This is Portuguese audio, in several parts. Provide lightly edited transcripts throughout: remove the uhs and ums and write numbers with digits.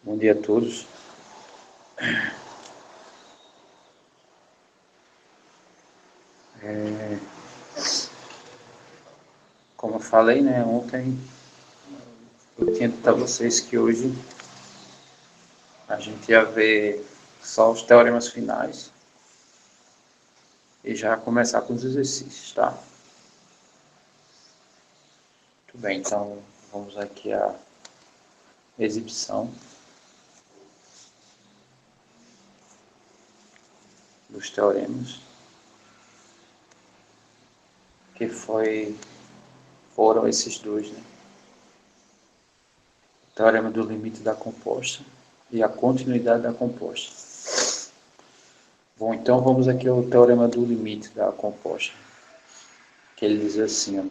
Bom dia a todos. Como eu falei, né, ontem eu tinha dito a vocês que hoje a gente ia ver só os teoremas finais e já começar com os exercícios, tá? Muito bem, então vamos aqui à exibição dos teoremas, que foram esses dois, né? O teorema do limite da composta e a continuidade da composta. Bom, então vamos aqui ao teorema do limite da composta, que ele diz assim, ó,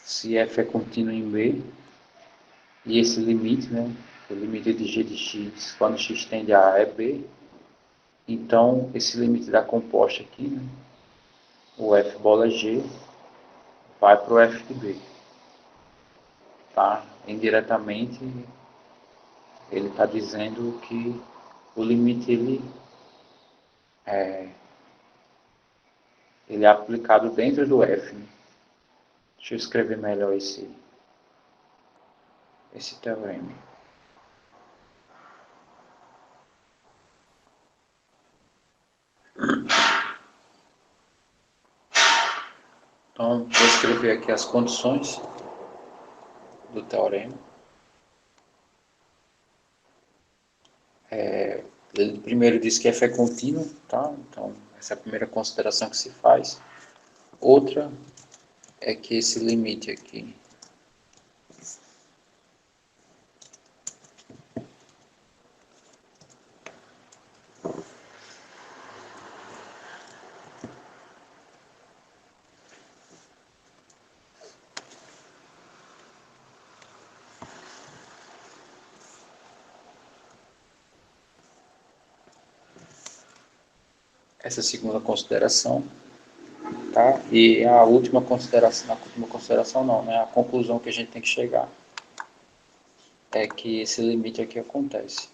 se f é contínuo em B, e esse limite, né, o limite de g de x, quando x tende a A é B, então esse limite da composta aqui, né, o f bola g, vai para o f de B. Tá? Indiretamente, ele está dizendo que o limite ele é aplicado dentro do f. Né? Deixa eu escrever melhor esse teorema. Então, vou escrever aqui as condições do teorema. Ele primeiro diz que f é contínuo, tá? Então, essa é a primeira consideração que se faz. Outra é que esse limite aqui essa segunda consideração, tá? E a última consideração não, né? A conclusão que a gente tem que chegar é que esse limite aqui acontece.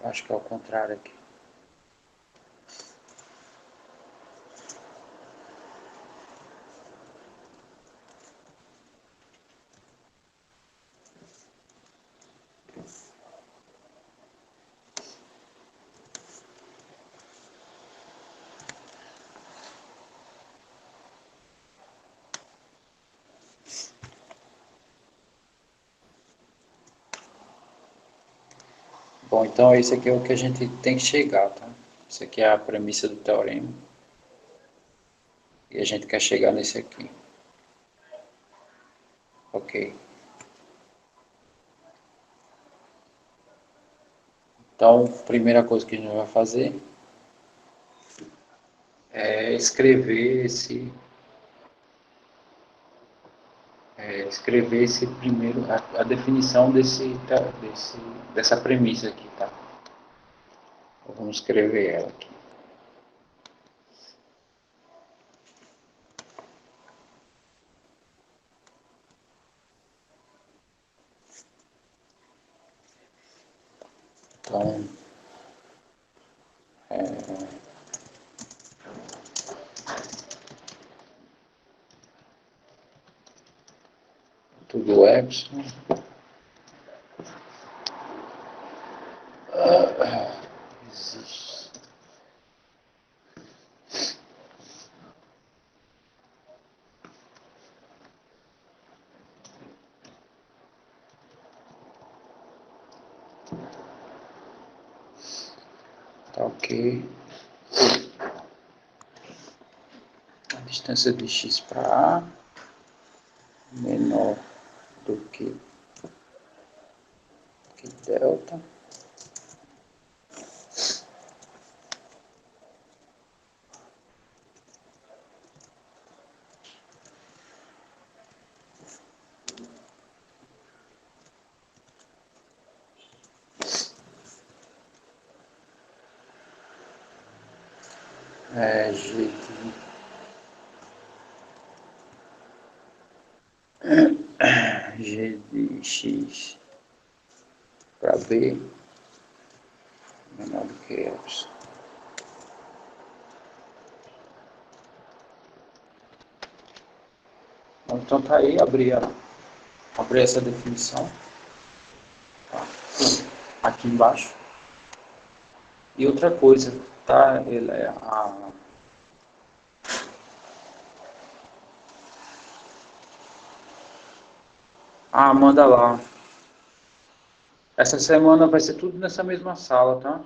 Acho que é o contrário aqui. Bom, então esse aqui é o que a gente tem que chegar, tá? Isso aqui é a premissa do teorema. E a gente quer chegar nesse aqui. Ok. Então, a primeira coisa que a gente vai fazer é escrever esse primeiro, a definição dessa premissa aqui, tá? Então, vamos escrever ela aqui. Então, tudo epsilon. Existe. Tá ok. A distância de x para A menor do que delta. G de x para B menor do que epsilon. Então tá aí, abrir essa definição, tá? Aqui embaixo. E outra coisa, tá? Ele é manda lá. Essa semana vai ser tudo nessa mesma sala, tá?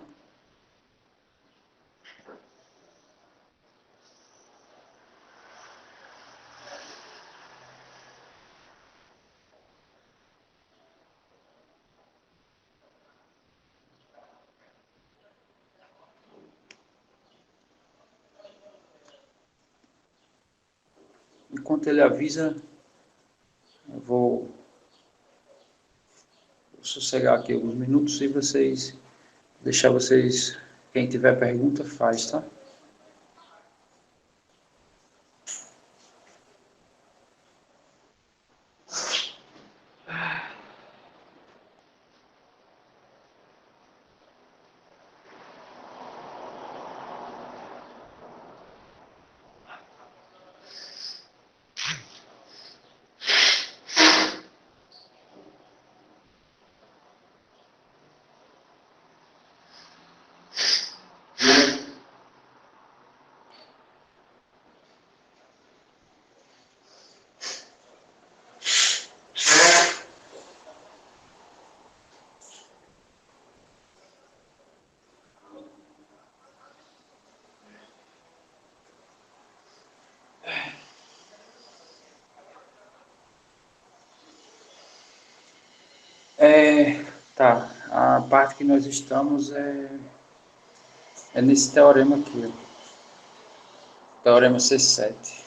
Enquanto ele avisa, eu vou sossegar aqui alguns minutos e deixar vocês, quem tiver pergunta, faz, tá? Tá. A parte que nós estamos é nesse teorema aqui, ó. Teorema C7.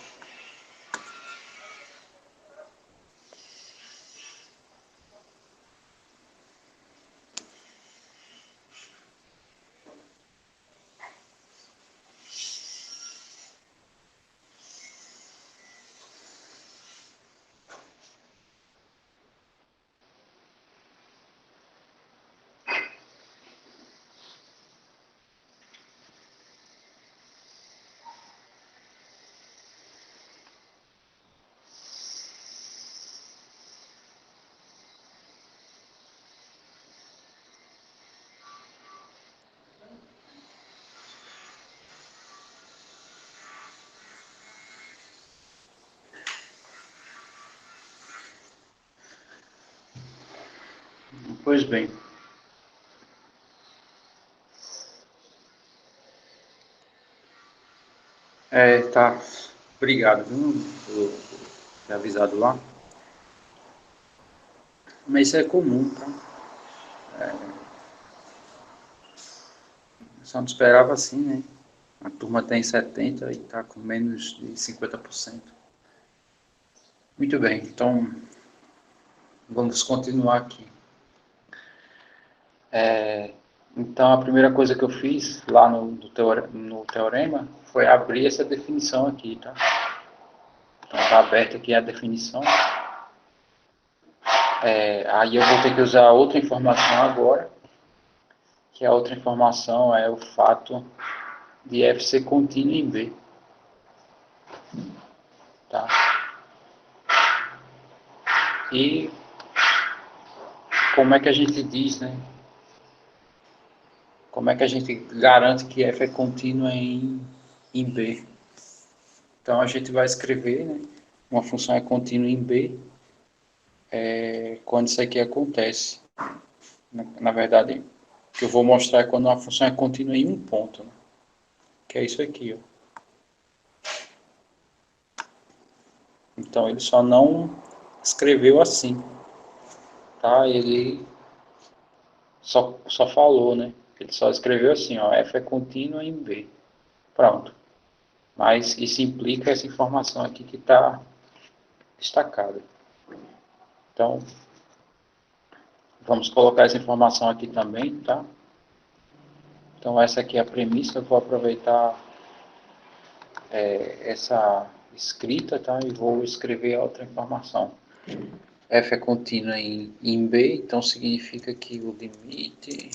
Pois bem. Tá. Obrigado, viu, por ter avisado lá. Mas isso é comum, tá? Só não esperava assim, né? A turma tem 70 e está com menos de 50%. Muito bem, então vamos continuar aqui. Então a primeira coisa que eu fiz lá no teorema foi abrir essa definição aqui, tá? Então está aberta aqui a definição. Aí eu vou ter que usar outra informação agora, que a outra informação é o fato de F ser contínuo em B. Tá? E como é que a gente diz, né? Como é que a gente garante que F é contínuo em B? Então a gente vai escrever, né? Uma função é contínua em B quando isso aqui acontece. Na verdade, que eu vou mostrar quando uma função é contínua em um ponto, né? Que é isso aqui, ó. Então ele só não escreveu assim, tá? Ele só falou, né? Ele só escreveu assim, ó, f é contínua em B. Pronto. Mas isso implica essa informação aqui que está destacada. Então, vamos colocar essa informação aqui também, tá? Então, essa aqui é a premissa. Eu vou aproveitar essa escrita, tá? E vou escrever a outra informação. F é contínua em B, então significa que o limite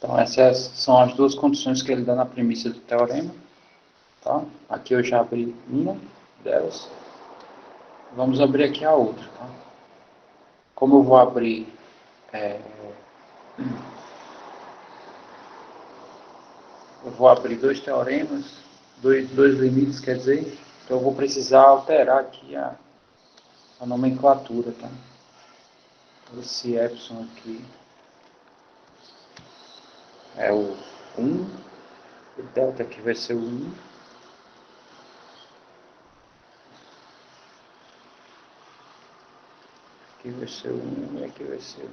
Então, essas são as duas condições que ele dá na premissa do teorema. Tá? Aqui eu já abri uma delas. Vamos abrir aqui a outra. Tá? Como eu vou abrir... eu vou abrir dois teoremas, dois limites, quer dizer. Então, eu vou precisar alterar aqui a nomenclatura. Tá? Esse epsilon aqui é o 1. O delta aqui vai ser o 1. Aqui vai ser o 1 e aqui vai ser o 1.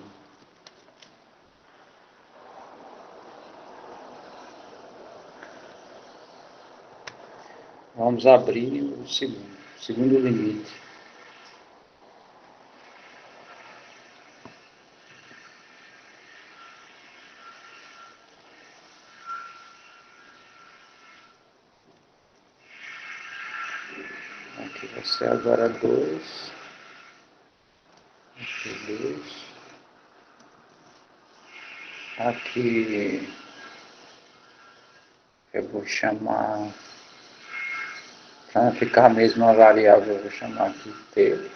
Vamos abrir o segundo limite. Aqui vai ser agora 2. Aqui 2. Aqui eu vou chamar, para não ficar a mesma variável, eu vou chamar aqui T.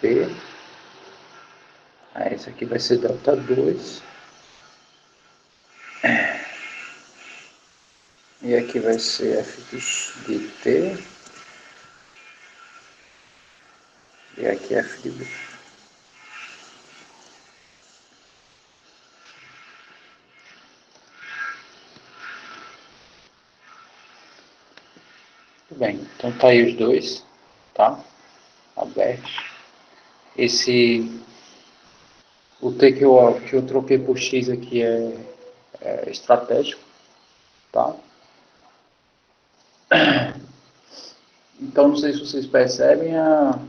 B. Aí esse aqui vai ser delta 2. E aqui vai ser f de T. E aqui f de B. Tudo bem, então tá aí os dois, tá? Abertos. O T que eu troquei por X aqui é estratégico, tá? Então, não sei se vocês percebem, a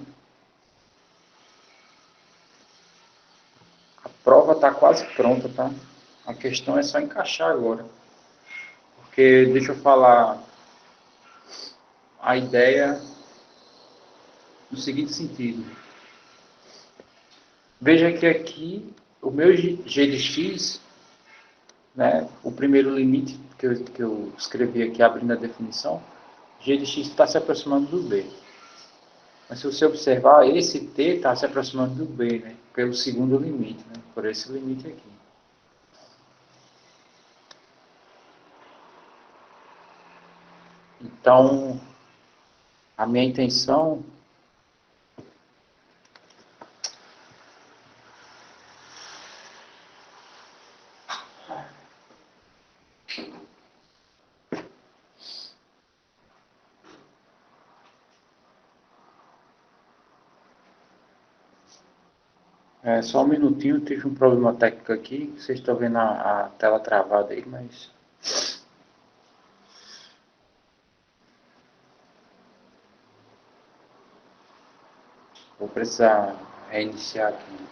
prova está quase pronta, tá? A questão é só encaixar agora. Porque, deixa eu falar a ideia no seguinte sentido. Veja que aqui, o meu g de x, né, o primeiro limite que eu escrevi aqui abrindo a definição, g de x está se aproximando do b. Mas se você observar, esse t está se aproximando do b, né, pelo segundo limite, né, por esse limite aqui. Então, a minha intenção só um minutinho, tive um problema técnico aqui, vocês estão vendo a tela travada aí, mas... Vou precisar reiniciar aqui.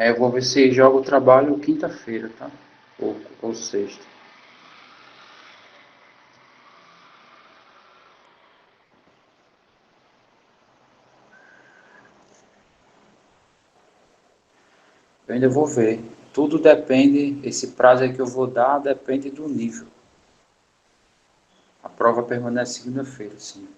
Eu vou ver se jogo o trabalho quinta-feira, tá? Ou sexta. Eu ainda vou ver. Tudo depende, esse prazo aí que eu vou dar depende do nível. A prova permanece segunda-feira, sim.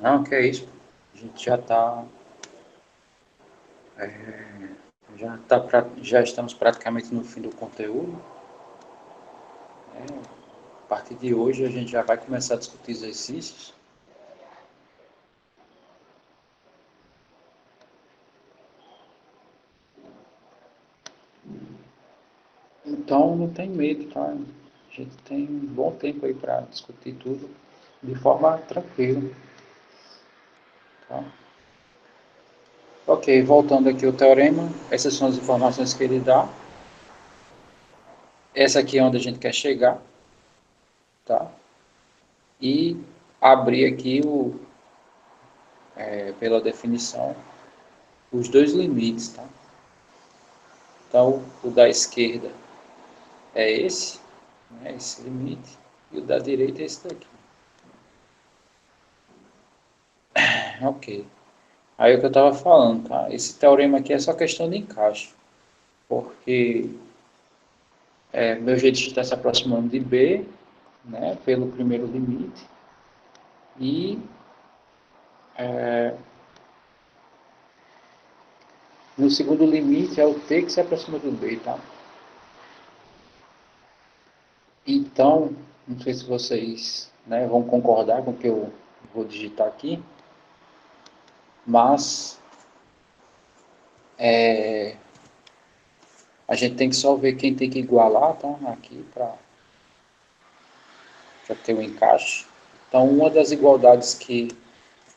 Não, que é isso. A gente já estamos praticamente no fim do conteúdo. A partir de hoje a gente já vai começar a discutir exercícios. Então não tem medo, tá? A gente tem um bom tempo aí para discutir tudo de forma tranquila. Tá? Ok, voltando aqui ao teorema, essas são as informações que ele dá. Essa aqui é onde a gente quer chegar, tá? E abrir aqui, pela definição, os dois limites, tá? Então, o da esquerda é esse, né, esse limite, e o da direita é esse daqui. Ok. Aí o que eu estava falando, tá? Esse teorema aqui é só questão de encaixe, porque meu jeito está se aproximando de B, né, pelo primeiro limite, e no segundo limite é o T que se aproxima do B, tá? Então, não sei se vocês, né, vão concordar com o que eu vou digitar aqui, mas a gente tem que só ver quem tem que igualar, tá? Aqui para ter o encaixe. Então, uma das igualdades que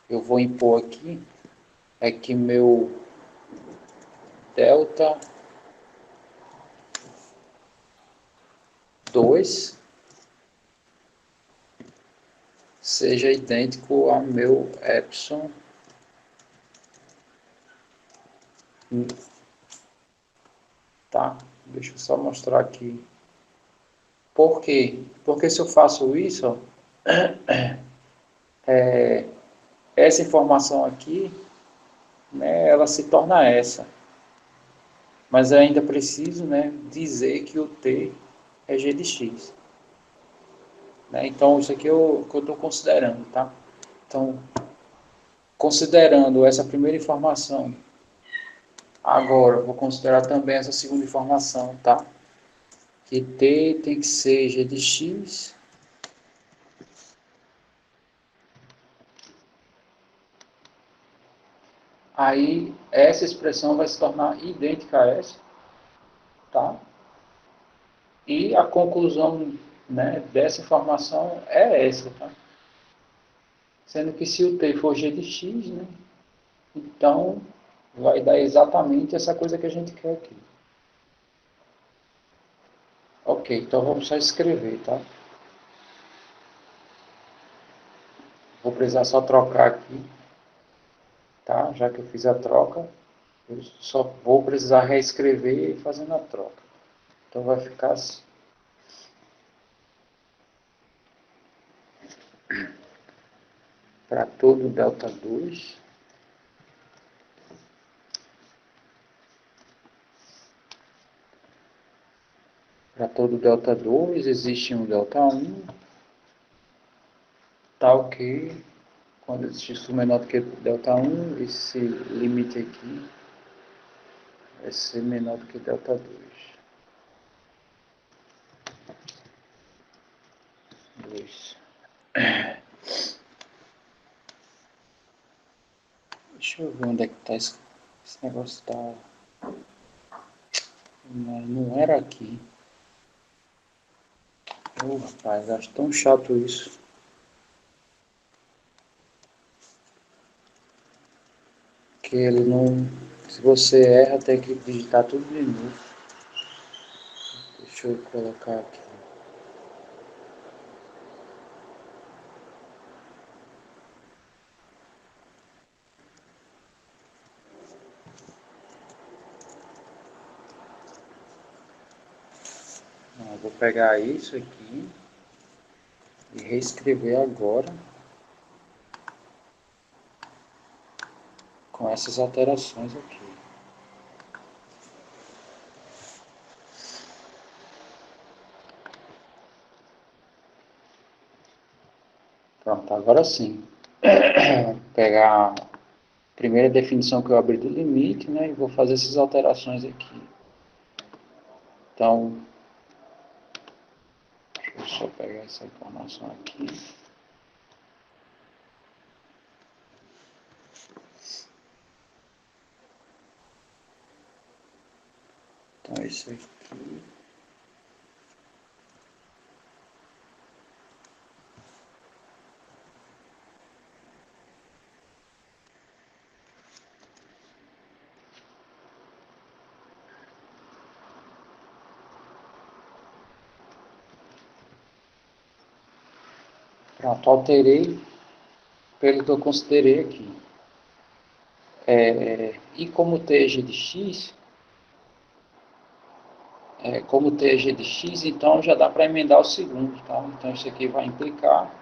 eu vou impor aqui é que meu delta 2 seja idêntico ao meu epsilon, tá? Deixa eu só mostrar aqui. Por quê? Porque se eu faço isso, ó, essa informação aqui, né, ela se torna essa. Mas eu ainda preciso, né, dizer que o T é g de x. Né? Então, isso aqui é o que eu estou considerando, tá? Então, considerando essa primeira informação, agora vou considerar também essa segunda informação, tá? Que T tem que ser g de x. Aí, essa expressão vai se tornar idêntica a essa, tá? E a conclusão, né, dessa informação é essa, tá? Sendo que se o T for g de x, né, então vai dar exatamente essa coisa que a gente quer aqui. Ok, então vamos só escrever, tá? Vou precisar só trocar aqui, tá? Já que eu fiz a troca, eu só vou precisar reescrever fazendo a troca. Então vai ficar assim. Para todo delta 2, para todo delta 2 existe um delta 1, tal que quando existe isso menor do que delta 1, esse limite aqui vai ser menor do que delta 2. 2. Deixa eu ver onde é que está esse negócio. Tá. Não era aqui. Rapaz, acho tão chato isso. Que ele não... Se você erra, tem que digitar tudo de novo. Deixa eu colocar aqui. Vou pegar isso aqui e reescrever agora com essas alterações aqui. Pronto, agora sim. Vou pegar a primeira definição que eu abri do limite, né, e vou fazer essas alterações aqui. Então, deixa eu só pegar essa informação aqui. Então, isso aqui. Pronto, alterei pelo que eu considerei aqui. E como TG de X, como TG de X, então já dá para emendar o segundo, tá? Então isso aqui vai implicar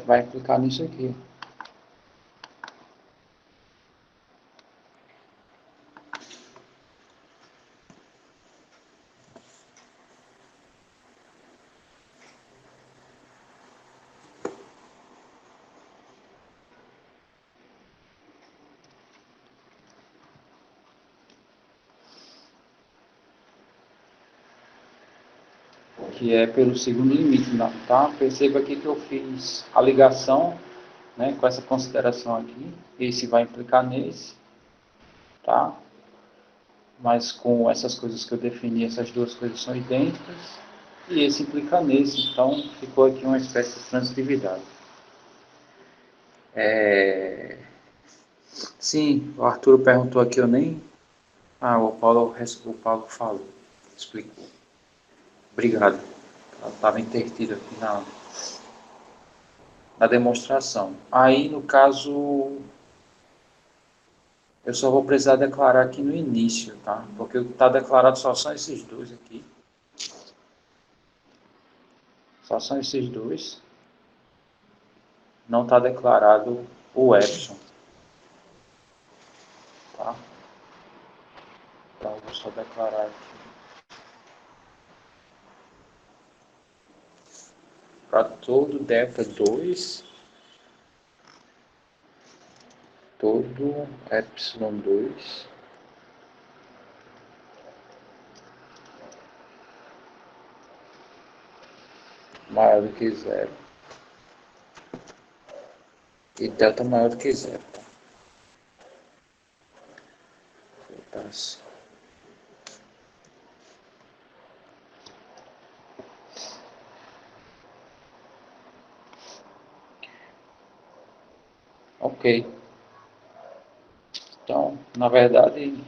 vai implicar nisso aqui. Que é pelo segundo limite, tá? Perceba aqui que eu fiz a ligação, né, com essa consideração aqui. Esse vai implicar nesse, tá? Mas com essas coisas que eu defini, essas duas coisas são idênticas. E esse implica nesse, então ficou aqui uma espécie de transitividade. Sim, o Arthur perguntou aqui, eu nem... o Paulo falou, explicou. Obrigado. Ela estava intertida aqui na demonstração. Aí, no caso, eu só vou precisar declarar aqui no início, tá? Porque o que está declarado só são esses dois aqui. Só são esses dois. Não está declarado o epsilon. Tá? Então, eu vou só declarar aqui. Para todo delta 2, todo epsilon 2, maior do que zero. E delta maior do que zero. Tá? Assim. Ok. Então, na verdade,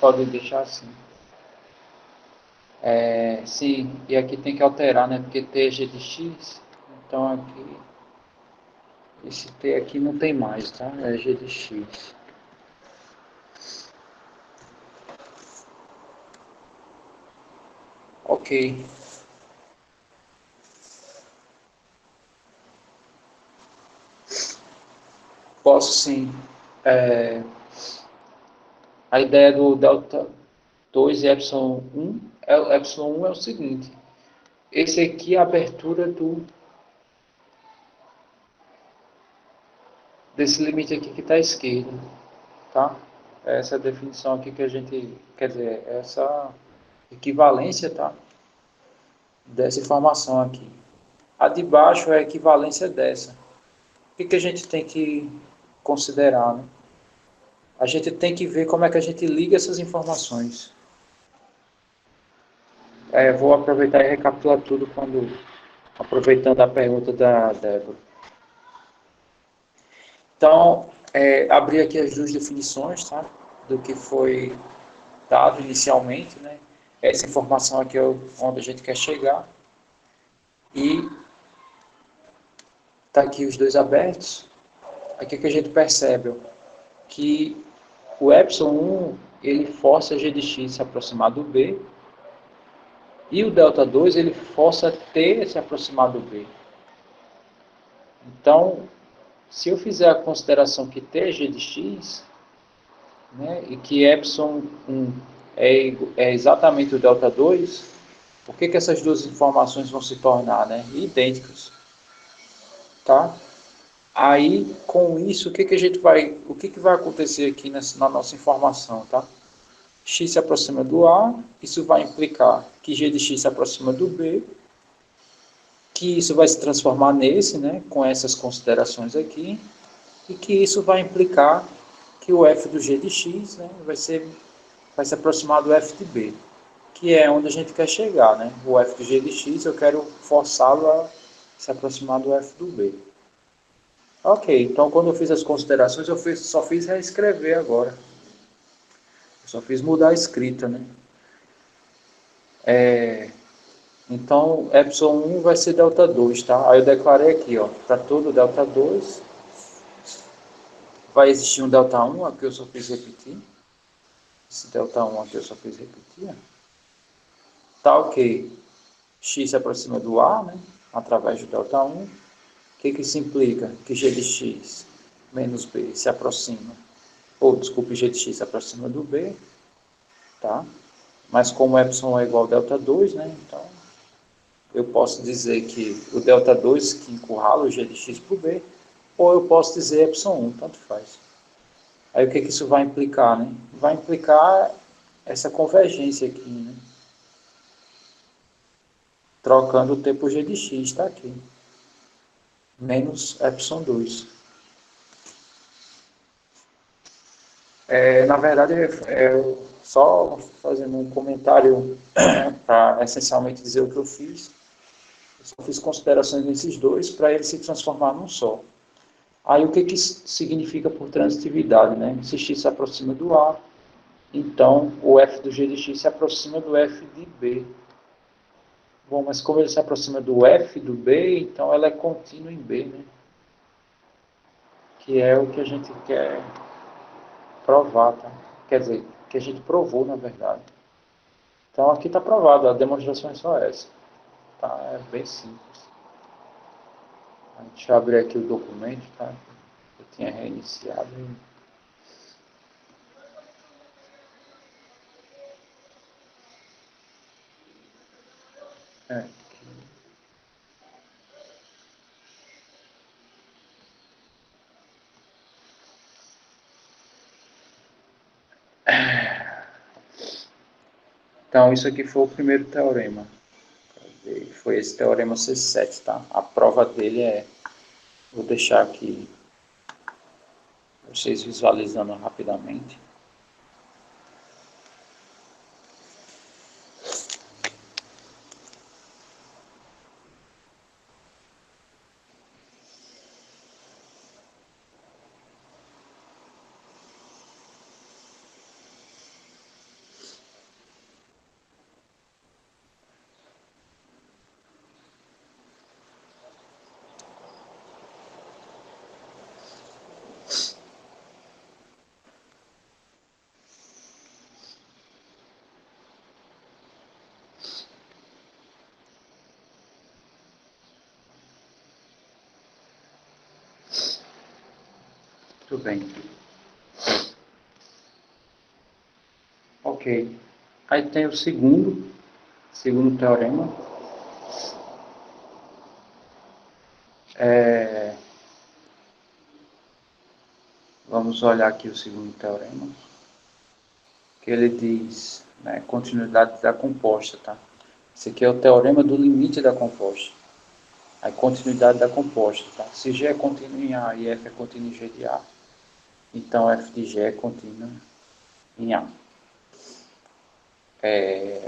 pode deixar assim. Sim, e aqui tem que alterar, né? Porque T é G de X, então aqui, esse T aqui não tem mais, tá? É G de X. Ok. Posso sim. A ideia do delta 2 e epsilon 1 epsilon 1 é o seguinte. Esse aqui é a abertura desse limite aqui que está à esquerda, tá? Essa é a definição aqui que a gente, quer dizer, essa equivalência, tá? Dessa informação aqui. A de baixo é a equivalência dessa. O que a gente tem que considerar, né? A gente tem que ver como é que a gente liga essas informações. Vou aproveitar e recapitular tudo aproveitando a pergunta da Débora. Então, abri aqui as duas definições, tá? Do que foi dado inicialmente, né? Essa informação aqui é onde a gente quer chegar. E tá aqui os dois abertos. Aqui que a gente percebe que o epsilon 1 ele força g de x se aproximar do b e o delta 2 ele força t se aproximar do b. Então, se eu fizer a consideração que t é g de x, né, e que epsilon 1 é exatamente o delta 2, por que essas duas informações vão se tornar, né, idênticas? Tá? Aí, com isso, o que vai acontecer aqui na nossa informação, tá? X se aproxima do A, isso vai implicar que g de x se aproxima do B, que isso vai se transformar nesse, né, com essas considerações aqui, e que isso vai implicar que o f do g de x, né, vai se aproximar do f de B, que é onde a gente quer chegar, né? O f do g de x eu quero forçá-lo a se aproximar do f do B. Ok, então quando eu fiz as considerações, só fiz reescrever agora. Eu só fiz mudar a escrita, né? Então, epsilon 1 vai ser delta 2, tá? Aí eu declarei aqui, ó, para todo delta 2, vai existir um delta 1, aqui eu só fiz repetir. Esse delta 1 aqui eu só fiz repetir. Tá ok. X se aproxima do A, né? Através do delta 1. O que isso implica? Que g de x menos b se aproxima. Ou, desculpe, g de x se aproxima do b, tá? Mas como epsilon é igual a delta 2, né? Então, eu posso dizer que o delta 2 que encurrala o g de x por b, ou eu posso dizer epsilon 1, tanto faz. Aí o que isso vai implicar, né? Vai implicar essa convergência aqui, né? Trocando o t por g de x, está aqui. Menos epsilon 2. Na verdade, só fazendo um comentário para essencialmente dizer o que eu fiz. Eu só fiz considerações nesses dois para ele se transformar num só. Aí o que isso significa por transitividade, né? Se x se aproxima do A, então o f do g de x se aproxima do f de B. Bom, mas como ele se aproxima do f do B, então ela é contínua em B, né? Que é o que a gente quer provar, tá? Quer dizer, que a gente provou, na verdade. Então aqui está provado, a demonstração é só essa. Tá? É bem simples. Deixa eu abrir aqui o documento, tá? Eu tinha reiniciado. É. Então, isso aqui foi o primeiro teorema. Foi esse teorema C7, tá? A prova dele vou deixar aqui vocês visualizando rapidamente. Muito bem. Ok. Aí tem o segundo teorema. Vamos olhar aqui o segundo teorema. Que ele diz, né, continuidade da composta, tá? Esse aqui é o teorema do limite da composta. A continuidade da composta. Tá? Se G é contínuo em A e F é contínuo em G de A, então F de G é contínuo em A.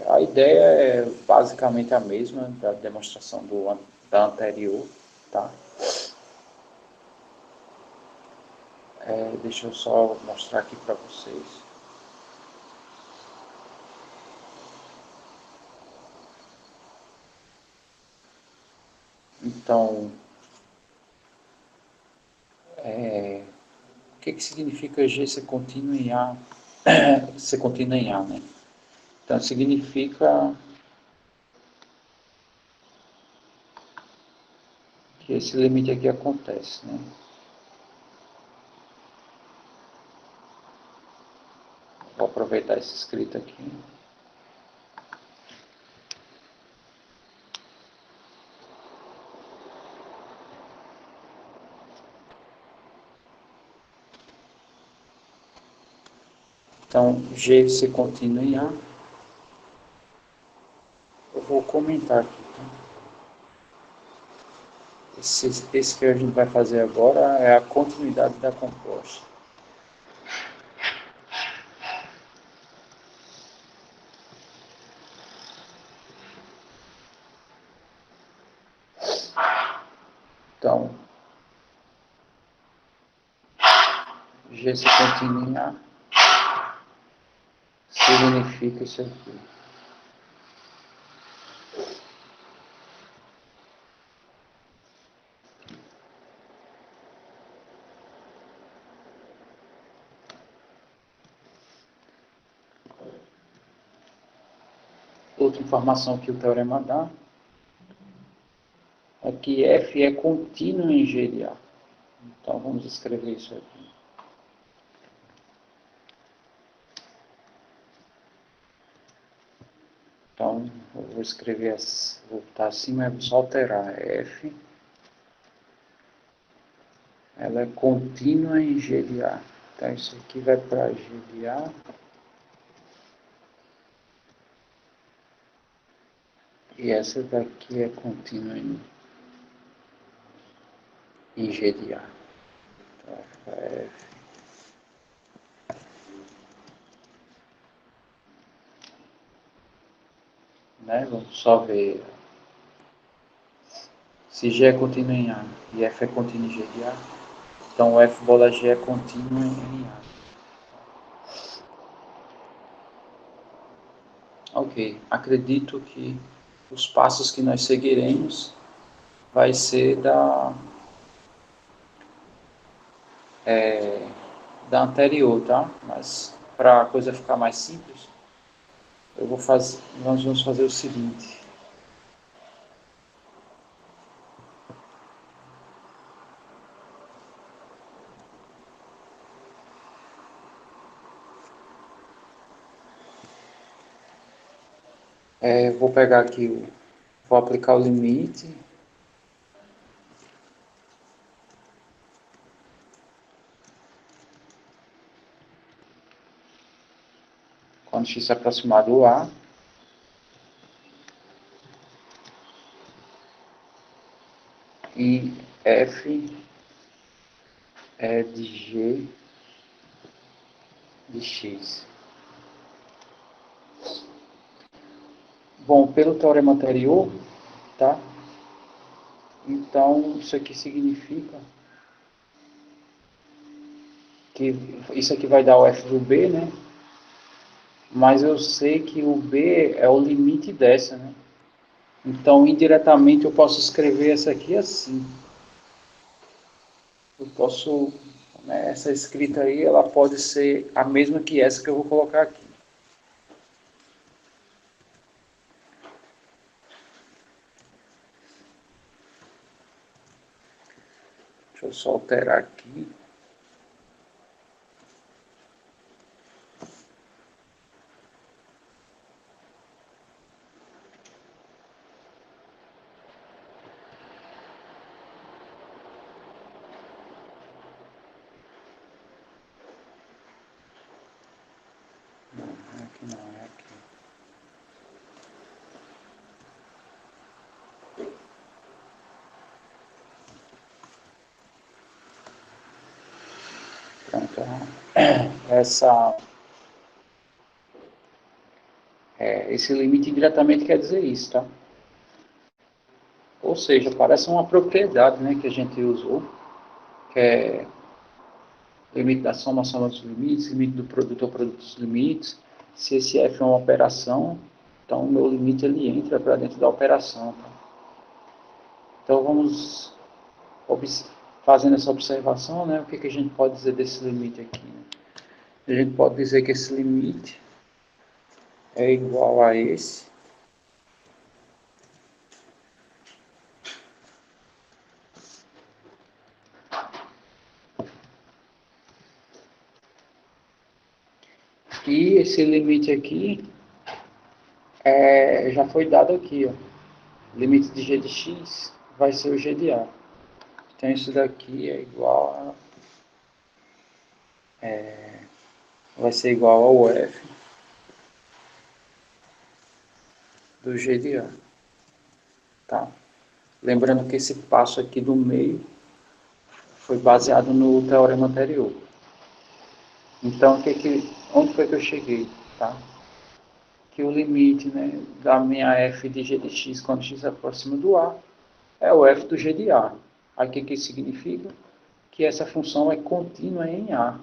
A ideia é basicamente a mesma da demonstração da anterior. Tá? Deixa eu só mostrar aqui para vocês. Então, o que significa G ser contínuo em A? Ser contínuo em A, né? Então, significa que esse limite aqui acontece, né? Vou aproveitar esse escrito aqui. Então, G se contínuo em A. Eu vou comentar aqui. Tá? Esse que a gente vai fazer agora é a continuidade da composta. Então, G se contínuo em A significa isso aqui. Outra informação que o teorema dá é que F é contínuo em G de A. Então, vamos escrever isso aqui. Então, eu vou escrever, vou botar acima e vou só alterar. F, ela é contínua em G de A. Então, isso aqui vai para G de A. E essa daqui é contínua em G de A. Então, F. Né? Vamos só ver. Se G é contínuo em A e F é contínuo em G de A, então F bola G é contínuo em A. Ok, acredito que os passos que nós seguiremos vai ser da anterior, tá? Mas para a coisa ficar mais simples, nós vamos fazer o seguinte. Vou pegar aqui, vou aplicar o limite. Quando x se aproximar do A. E F é de G de x. Bom, pelo teorema anterior, tá? Então, isso aqui significa que isso aqui vai dar o f do b, né? Mas eu sei que o b é o limite dessa, né? Então, indiretamente, eu posso escrever essa aqui assim. Eu posso, né, essa escrita aí, ela pode ser a mesma que essa que eu vou colocar aqui. Deixa eu só alterar aqui. Não, aqui não, é aqui. Pronto. Esse limite indiretamente quer dizer isso, tá? Ou seja, parece uma propriedade, né, que a gente usou, que é limite da soma, soma dos limites, limite do produto ao produto dos limites. Se esse f é uma operação, então o meu limite ele entra para dentro da operação. Tá? Então vamos fazendo essa observação, né, o que a gente pode dizer desse limite aqui? Né? A gente pode dizer que esse limite é igual a esse. E esse limite aqui já foi dado aqui, ó. O limite de g de x vai ser o g de a. Então isso daqui é igual a, vai ser igual ao f do g de a. Tá? Lembrando que esse passo aqui do meio foi baseado no teorema anterior. Então, onde foi que eu cheguei? Tá? Que o limite, né, da minha f de g de x quando x é próximo do a é o f do g de a. Aí o que isso significa? Que essa função é contínua em a.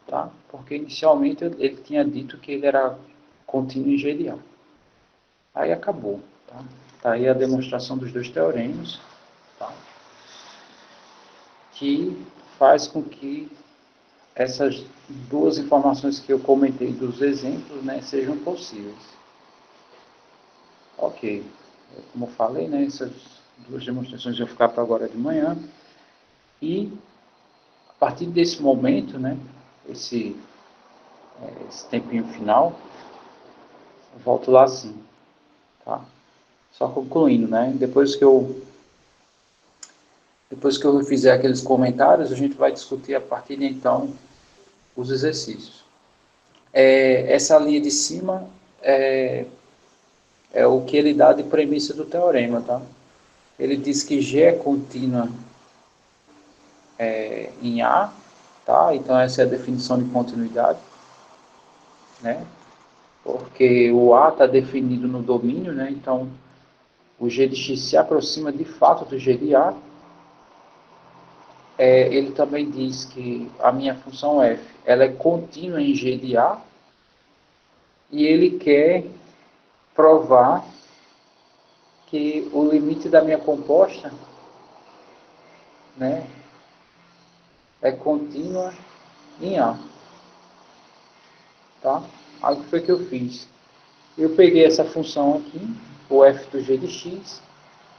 Tá? Porque inicialmente ele tinha dito que ele era contínuo em g de a. Aí acabou. Tá? Tá aí a demonstração dos dois teoremas, tá? Que faz com que essas duas informações que eu comentei dos exemplos, né, sejam possíveis. Ok. Como eu falei, né, essas duas demonstrações vão ficar para agora de manhã. E a partir desse momento, né, esse tempinho final, eu volto lá assim. Tá? Só concluindo, né? Depois que eu fizer aqueles comentários, a gente vai discutir a partir de então os exercícios. Essa linha de cima é o que ele dá de premissa do teorema, tá? Ele diz que G é contínua em A, tá? Então essa é a definição de continuidade, né? Porque o A está definido no domínio, né? Então o G de x se aproxima de fato do G de A. Ele também diz que a minha função f ela é contínua em G de A e ele quer provar que o limite da minha composta, né, é contínua em A. Tá? Aí o que foi que eu fiz? Eu peguei essa função aqui, o f do G de x,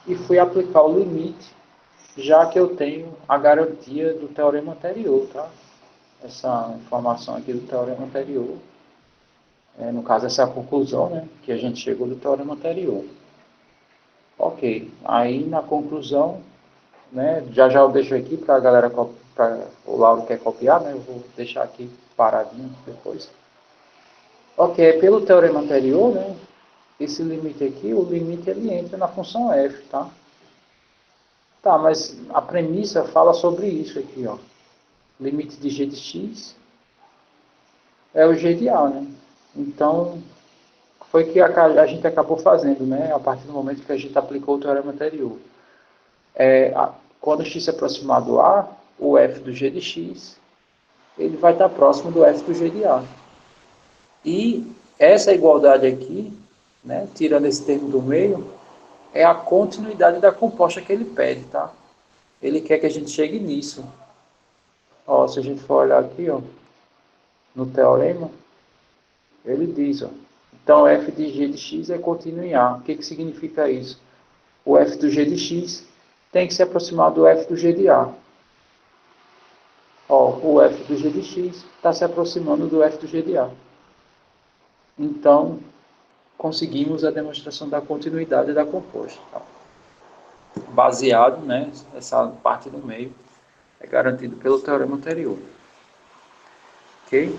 e fui aplicar o limite, já que eu tenho a garantia do teorema anterior. Tá? Essa informação aqui do teorema anterior. No caso, essa é a conclusão, né, que a gente chegou do teorema anterior. Ok, aí na conclusão, né, já eu deixo aqui para a galera, o Lauro quer copiar, né, eu vou deixar aqui paradinho depois. Ok, pelo teorema anterior, né, esse limite aqui, o limite ele entra na função f, tá? Tá, mas a premissa fala sobre isso aqui, ó. Limite de g de x é o g de a, né? Então, foi que a gente acabou fazendo, né, a partir do momento que a gente aplicou o teorema anterior. Quando x se aproximar do a, o f do g de x, ele vai estar próximo do f do g de a. E essa igualdade aqui, né, tirando esse termo do meio, é a continuidade da composta que ele pede, tá? Ele quer que a gente chegue nisso. Ó, se a gente for olhar aqui, ó, no teorema, ele diz, ó, então f de g de x é contínuo em a. O que significa isso? O f do g de x tem que se aproximar do f do g de a. Ó, o f do g de x está se aproximando do f do g de a. Então, conseguimos a demonstração da continuidade da composta. Tá? Baseado, né, essa parte do meio é garantido pelo teorema anterior. Ok?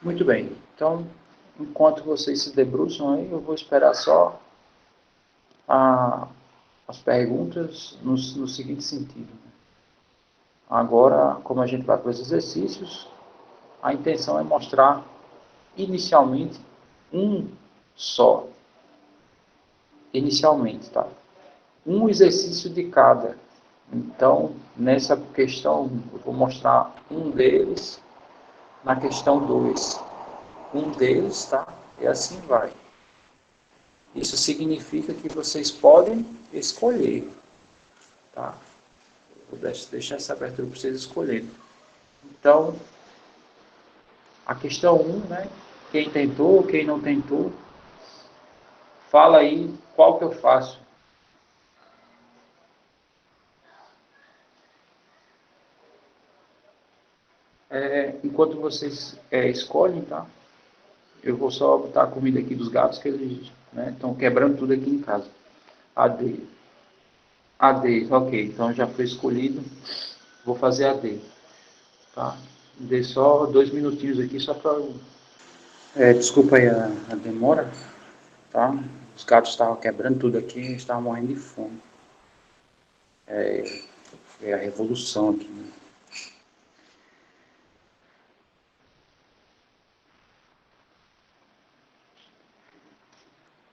Muito bem. Então, enquanto vocês se debruçam aí, eu vou esperar só as perguntas no seguinte sentido. Agora, como a gente vai para os exercícios, a intenção é mostrar inicialmente um só. Inicialmente, tá? Um exercício de cada. Então, nessa questão, eu vou mostrar um deles, na questão 2. Um deles, tá? E assim vai. Isso significa que vocês podem escolher, tá? Vou deixar essa abertura para vocês escolherem. Então, a questão 1, né? Quem tentou, quem não tentou, fala aí qual que eu faço. Enquanto vocês escolhem, tá? Eu vou só botar a comida aqui dos gatos, que eles estão quebrando tudo aqui em casa. AD. AD, ok. Então já foi escolhido. Vou fazer AD. Tá? Dei só 2 minutinhos aqui só para... desculpa aí a demora, tá? Os gatos estavam quebrando tudo aqui e estavam morrendo de fome. É a revolução aqui, né?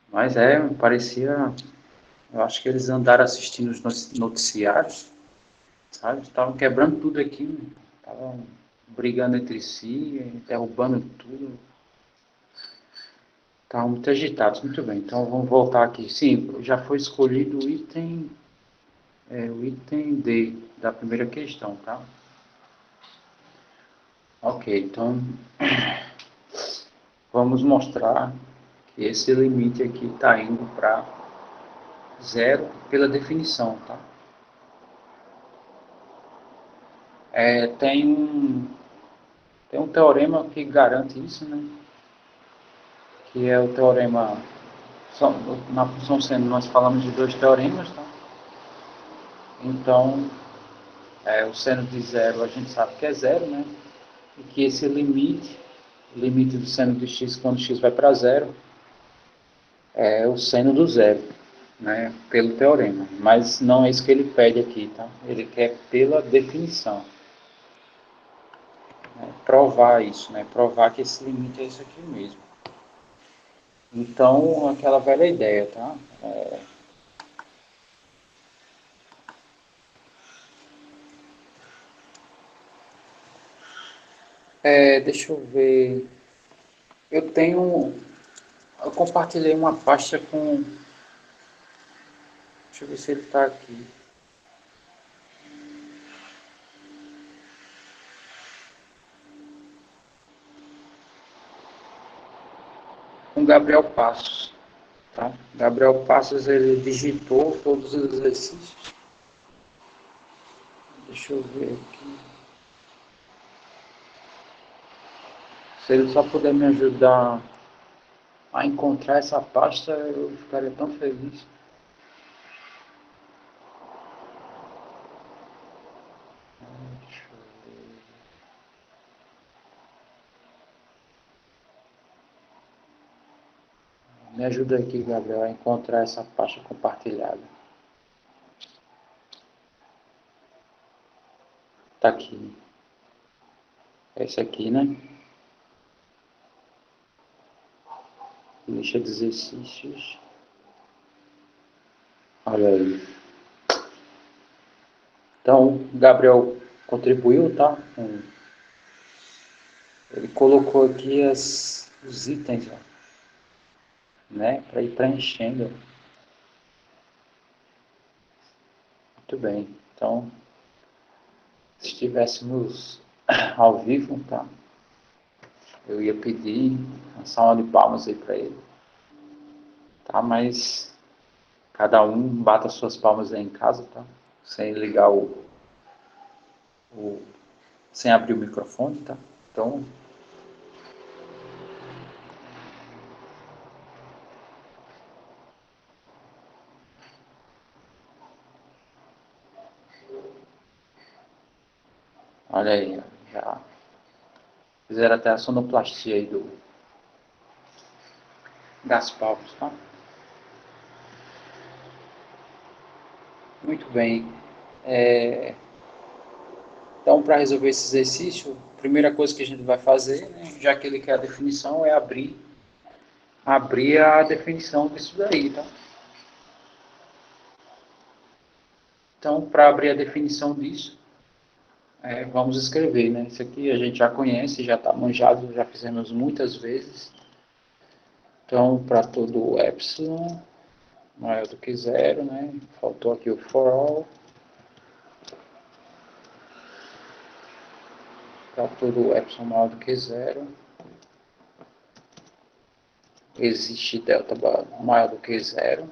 Mas parecia... Eu acho que eles andaram assistindo os noticiários, sabe? Estavam quebrando tudo aqui, estavam brigando entre si, derrubando tudo. Estavam muito agitados, muito bem. Então vamos voltar aqui. Sim, já foi escolhido o item D da primeira questão, tá? Ok, então vamos mostrar que esse limite aqui está indo para zero pela definição, tá? Tem um teorema que garante isso, né? Que é o teorema... Na função seno nós falamos de dois teoremas, tá? Então, o seno de zero a gente sabe que é zero, né? E que esse limite, o limite do seno de x quando x vai para zero, é o seno do zero, né? Pelo teorema. Mas não é isso que ele pede aqui, tá? Ele quer pela definição. Né? Provar isso, né? Provar que esse limite é isso aqui mesmo. Então, aquela velha ideia, tá? Deixa eu ver. Eu tenho. Eu compartilhei uma pasta com. Deixa eu ver se ele está aqui. Com Gabriel Passos. Tá? Gabriel Passos, ele digitou todos os exercícios. Deixa eu ver aqui. Se ele só puder me ajudar a encontrar essa pasta, eu ficaria tão feliz. Deixa eu ver. Me ajuda aqui, Gabriel, a encontrar essa pasta compartilhada. Tá aqui. Esse aqui, né? Lista de exercícios. Olha aí. Então, o Gabriel contribuiu, tá? Ele colocou aqui os itens, ó, né? Para ir preenchendo. Muito bem. Então, se estivéssemos ao vivo, tá? Eu ia pedir uma salva de palmas aí para ele, tá? Mas cada um bata suas palmas aí em casa, tá? Sem ligar o sem abrir o microfone, tá? Então, olha aí, ó, já fizeram até a sonoplastia aí das palmas, tá? Muito bem. Então, para resolver esse exercício, a primeira coisa que a gente vai fazer, né, já que ele quer a definição, é abrir a definição disso daí, tá? Então, para abrir a definição disso, vamos escrever, né? Isso aqui a gente já conhece, já está manjado, já fizemos muitas vezes. Então, para todo epsilon maior do que zero, né? Faltou aqui o for all. Para todo epsilon maior do que zero, existe delta maior do que zero.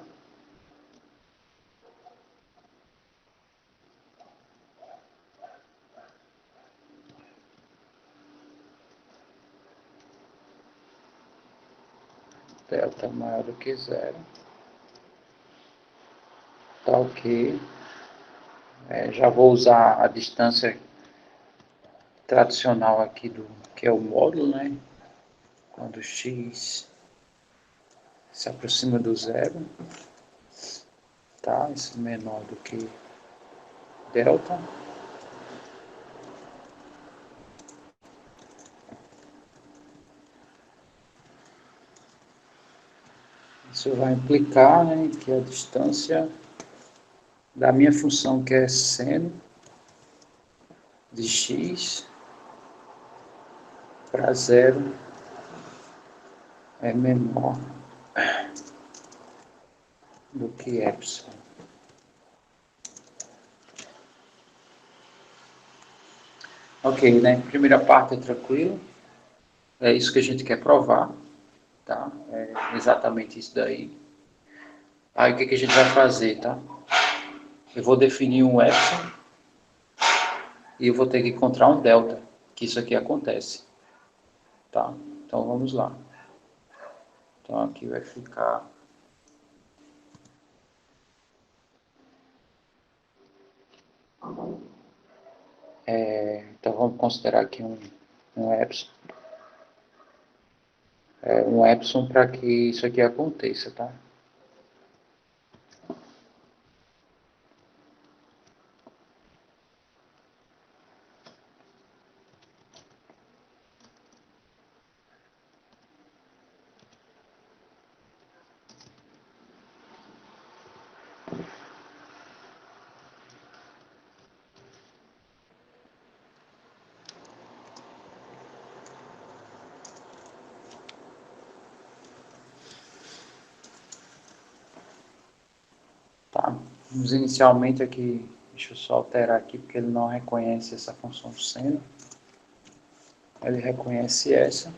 Delta maior do que zero. Tá ok. Já vou usar a distância tradicional aqui que é o módulo, né? Quando x se aproxima do zero, tá? Isso é menor do que delta. Isso vai implicar, né, que a distância da minha função, que é seno de x para zero, é menor do que epsilon. Ok, né? Primeira parte é tranquilo. É isso que a gente quer provar, tá? É exatamente isso daí. Aí o que a gente vai fazer, tá? Eu vou definir um epsilon e eu vou ter que encontrar um delta, que isso aqui acontece, tá? Então vamos lá. Então aqui vai ficar então vamos considerar aqui um epsilon. Um epsilon para que isso aqui aconteça, tá? Tá? Vamos inicialmente aqui, deixa eu só alterar aqui, porque ele não reconhece essa função seno. Ele reconhece essa.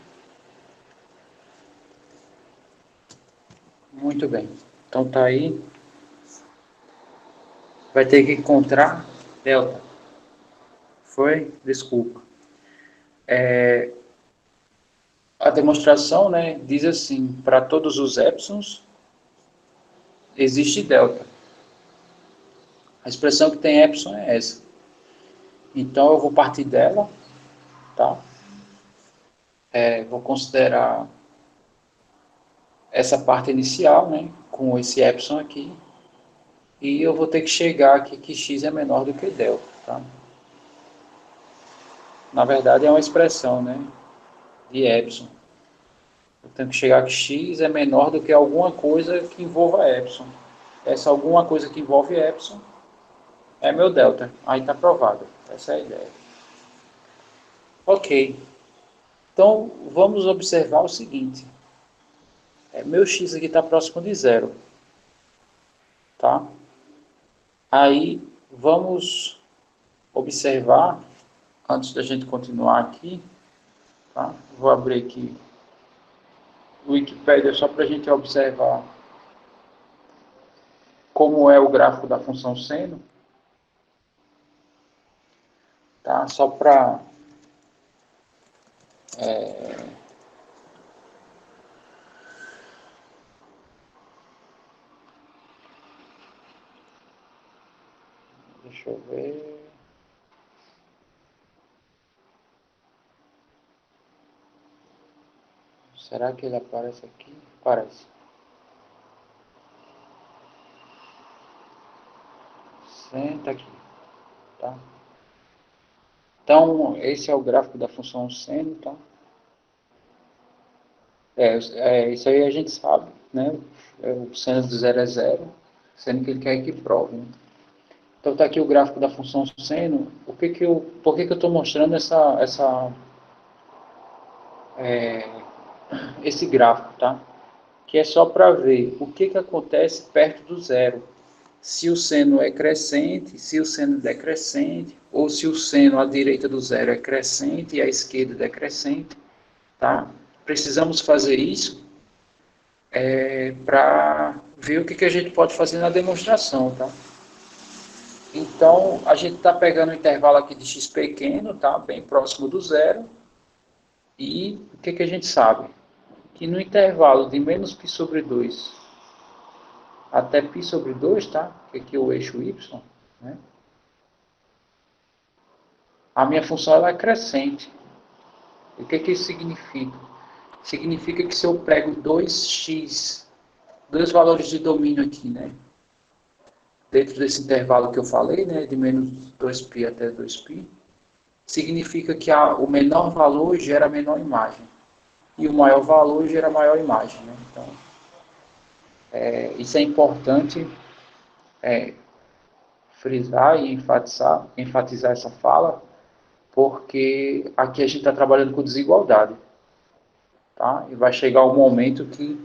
Muito bem. Então tá aí. Vai ter que encontrar delta. Foi? Desculpa. A demonstração, né, diz assim, para todos os epsilons existe delta. A expressão que tem epsilon é essa. Então eu vou partir dela, tá? Vou considerar essa parte inicial, né, com esse epsilon aqui, e eu vou ter que chegar aqui que x é menor do que delta, tá? Na verdade é uma expressão, né, de epsilon. Eu tenho que chegar que x é menor do que alguma coisa que envolva epsilon. Essa alguma coisa que envolve epsilon é meu delta. Aí está provado. Essa é a ideia. Ok. Então vamos observar o seguinte. Meu x aqui está próximo de zero, tá? Aí vamos observar, antes da gente continuar aqui, tá? Vou abrir aqui o Wikipedia só para a gente observar como é o gráfico da função seno, tá? Só para deixa eu ver. Será que ele aparece aqui? Aparece. Senta aqui, tá? Então, esse é o gráfico da função seno, tá? Isso aí a gente sabe, né? O seno de 0 é 0, sendo que ele quer que prove, né? Então está aqui o gráfico da função seno. Por que que eu estou mostrando esse gráfico, tá? Que é só para ver o que acontece perto do zero. Se o seno é crescente, se o seno é decrescente, ou se o seno à direita do zero é crescente e à esquerda é decrescente, tá? Precisamos fazer isso para ver o que a gente pode fazer na demonstração, tá? Então, a gente está pegando o intervalo aqui de x pequeno, tá? Bem próximo do zero. E o que a gente sabe? Que no intervalo de menos π sobre 2 até π sobre 2, tá? Que aqui é o eixo y, né? A minha função ela é crescente. E o que isso significa? Significa que se eu prego 2x, dois valores de domínio aqui, né? Dentro desse intervalo que eu falei, né? De menos 2π até 2π, significa que o menor valor gera a menor imagem. E o maior valor gera a maior imagem, né? Então, isso é importante frisar e enfatizar essa fala, porque aqui a gente está trabalhando com desigualdade, tá? E vai chegar um momento que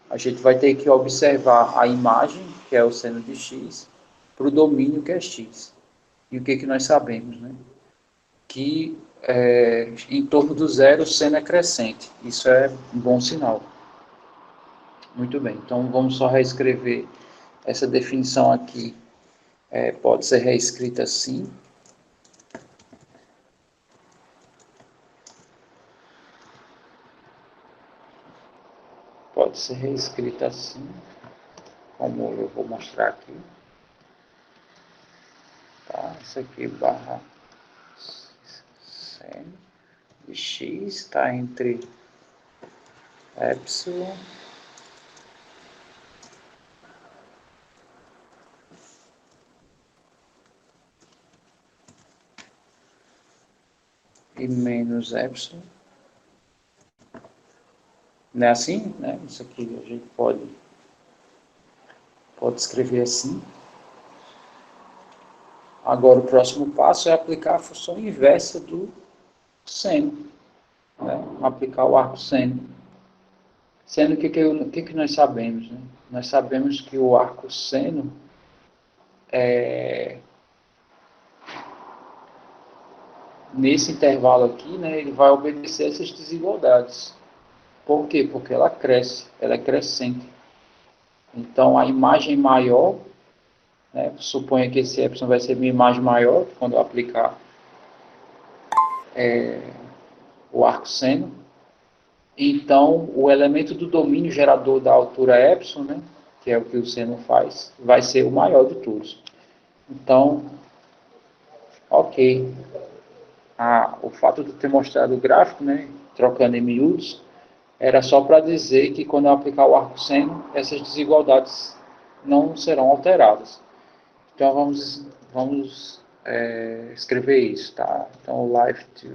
a gente vai ter que observar a imagem, que é o seno de x, para o domínio, que é x. E o que nós sabemos, né? Que em torno do zero o seno é crescente. Isso é um bom sinal. Muito bem, então vamos só reescrever essa definição aqui. Pode ser reescrita assim. Pode ser reescrita assim, como eu vou mostrar aqui. Tá? Isso aqui barra seno de x está entre epsilon e menos epsilon. Não é assim? Né? Isso aqui a gente pode escrever assim. Agora o próximo passo é aplicar a função inversa do seno. Né? Aplicar o arco seno. Sendo que nós sabemos? Né? Nós sabemos que o arco seno nesse intervalo aqui, né, ele vai obedecer a essas desigualdades. Por quê? Porque ela cresce, ela é crescente. Então, a imagem maior, né, suponha que esse epsilon vai ser minha imagem maior quando eu aplicar o arco seno. Então, o elemento do domínio gerador da altura epsilon, né, que é o que o seno faz, vai ser o maior de todos. Então, ok. O fato de ter mostrado o gráfico, né, trocando em miúdos, era só para dizer que quando eu aplicar o arco seno, essas desigualdades não serão alteradas. Então vamos escrever isso, tá? Então life to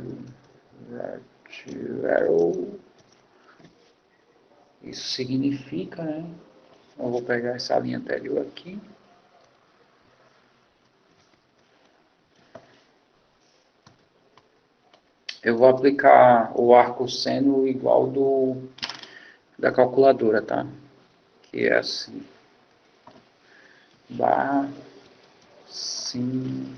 arrow, isso significa, né? Eu vou pegar essa linha anterior aqui. Eu vou aplicar o arco seno igual da calculadora, tá? Que é assim. Barra sim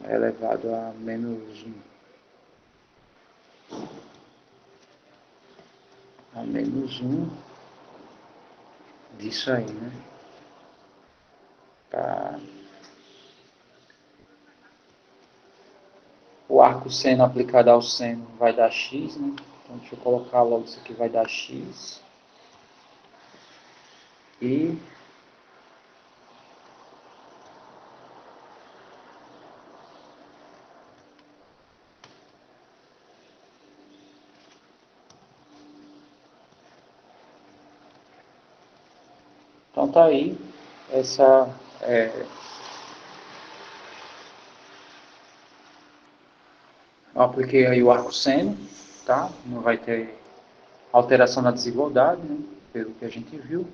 elevado a menos 1. A menos 1 disso aí, né? Tá. O arco seno aplicado ao seno vai dar x, né? Então deixa eu colocar logo isso aqui, vai dar x. E então tá aí essa Eu apliquei aí o arco seno, tá? Não vai ter alteração na desigualdade, né? Pelo que a gente viu.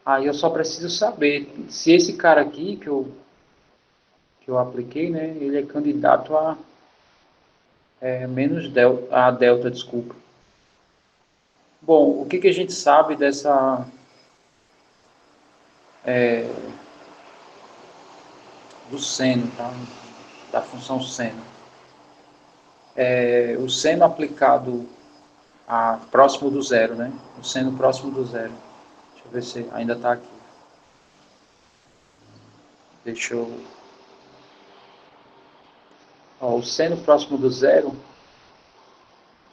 Aí eu só preciso saber se esse cara aqui que eu apliquei, né? Ele é candidato a menos delta, a delta, desculpa. Bom, o que a gente sabe do seno, tá? Da função seno? O seno aplicado próximo do zero, né? O seno próximo do zero. Deixa eu ver se ainda está aqui. Deixa eu... Ó, o seno próximo do zero,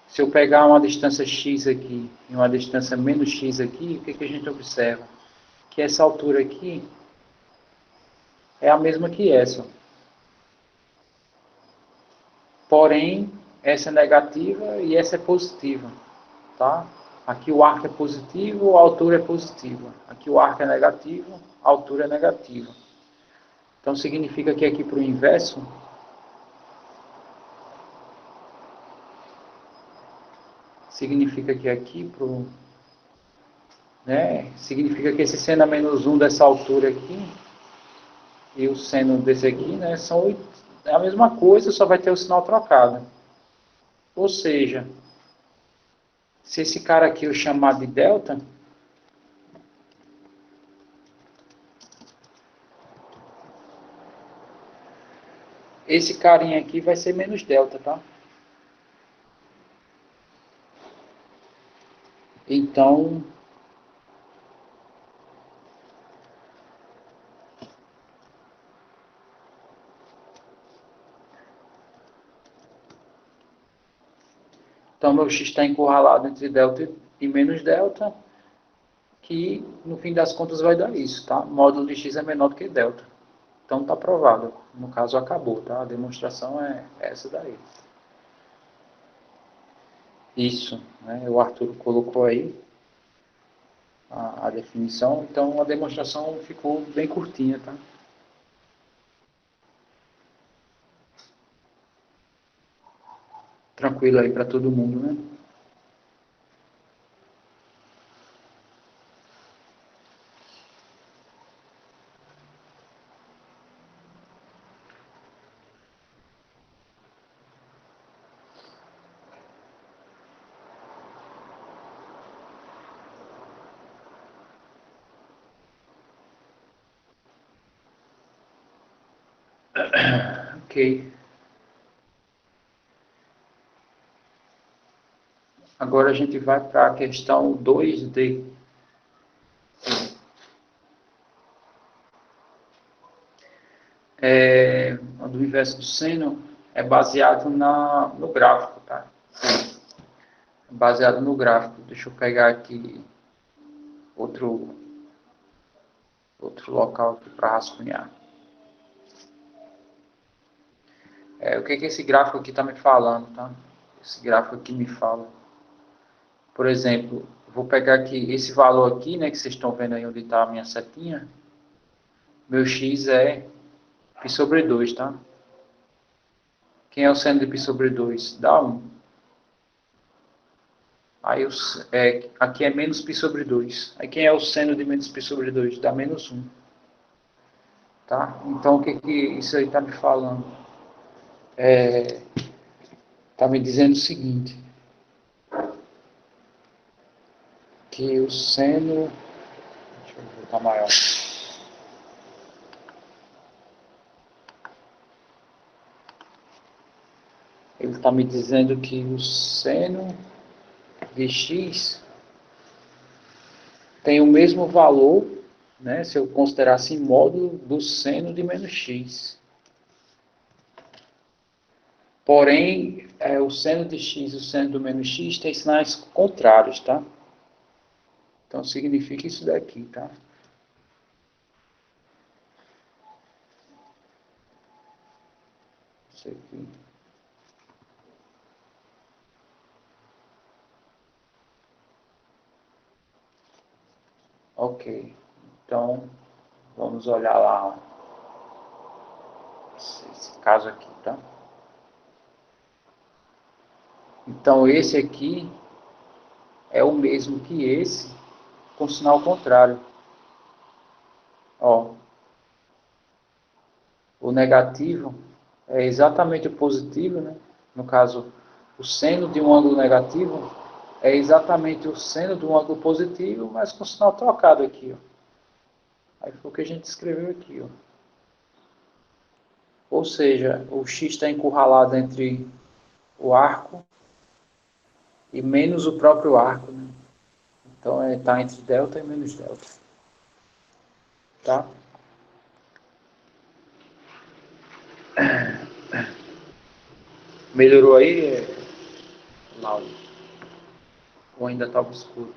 se eu pegar uma distância x aqui e uma distância menos x aqui, o que a gente observa? Que essa altura aqui é a mesma que essa. Porém, essa é negativa e essa é positiva, tá? Aqui o arco é positivo, a altura é positiva. Aqui o arco é negativo, a altura é negativa. Então significa que aqui para o inverso, significa que aqui para o... Né? Significa que esse seno a menos 1 dessa altura aqui e o seno desse aqui, né, é a mesma coisa, só vai ter o sinal trocado. Ou seja, se esse cara aqui eu chamar de delta, esse carinha aqui vai ser menos delta, tá? Então, meu x está encurralado entre delta e menos delta, que no fim das contas vai dar isso, tá? Módulo de x é menor do que delta. Então está provado. No caso acabou, tá? A demonstração é essa daí. Isso, né? O Arthur colocou aí a definição, então a demonstração ficou bem curtinha, tá? Tranquilo aí para todo mundo, né? Ok. Agora a gente vai para a questão 2D. Do inverso do seno é baseado no gráfico, tá? Baseado no gráfico. Deixa eu pegar aqui outro local para rascunhar. O que esse gráfico aqui está me falando, tá? Esse gráfico aqui me fala. Por exemplo, vou pegar aqui esse valor aqui, né, que vocês estão vendo aí onde está a minha setinha. Meu x é π sobre 2, tá? Quem é o seno de π sobre 2? Dá 1. Aí aqui é menos π sobre 2. Aí quem é o seno de menos π sobre 2? Dá menos 1. Tá? Então o que isso aí está me falando? Está me dizendo o seguinte, que o seno... Deixa eu botar maior. Ele está me dizendo que o seno de x tem o mesmo valor, né, se eu considerar assim, módulo do seno de menos x. Porém, o seno de x e o seno do menos x tem sinais contrários, tá? Então significa isso daqui, tá? Isso aqui. Ok. Então, vamos olhar lá esse caso aqui, tá? Então, esse aqui é o mesmo que esse, com sinal contrário. Ó, o negativo é exatamente o positivo, né? No caso, o seno de um ângulo negativo é exatamente o seno de um ângulo positivo, mas com sinal trocado aqui, ó. Aí foi o que a gente escreveu aqui, ó. Ou seja, o x está encurralado entre o arco e menos o próprio arco, né? Então está entre delta e menos delta. Tá? Melhorou aí, Lauro? Ou ainda está obscuro?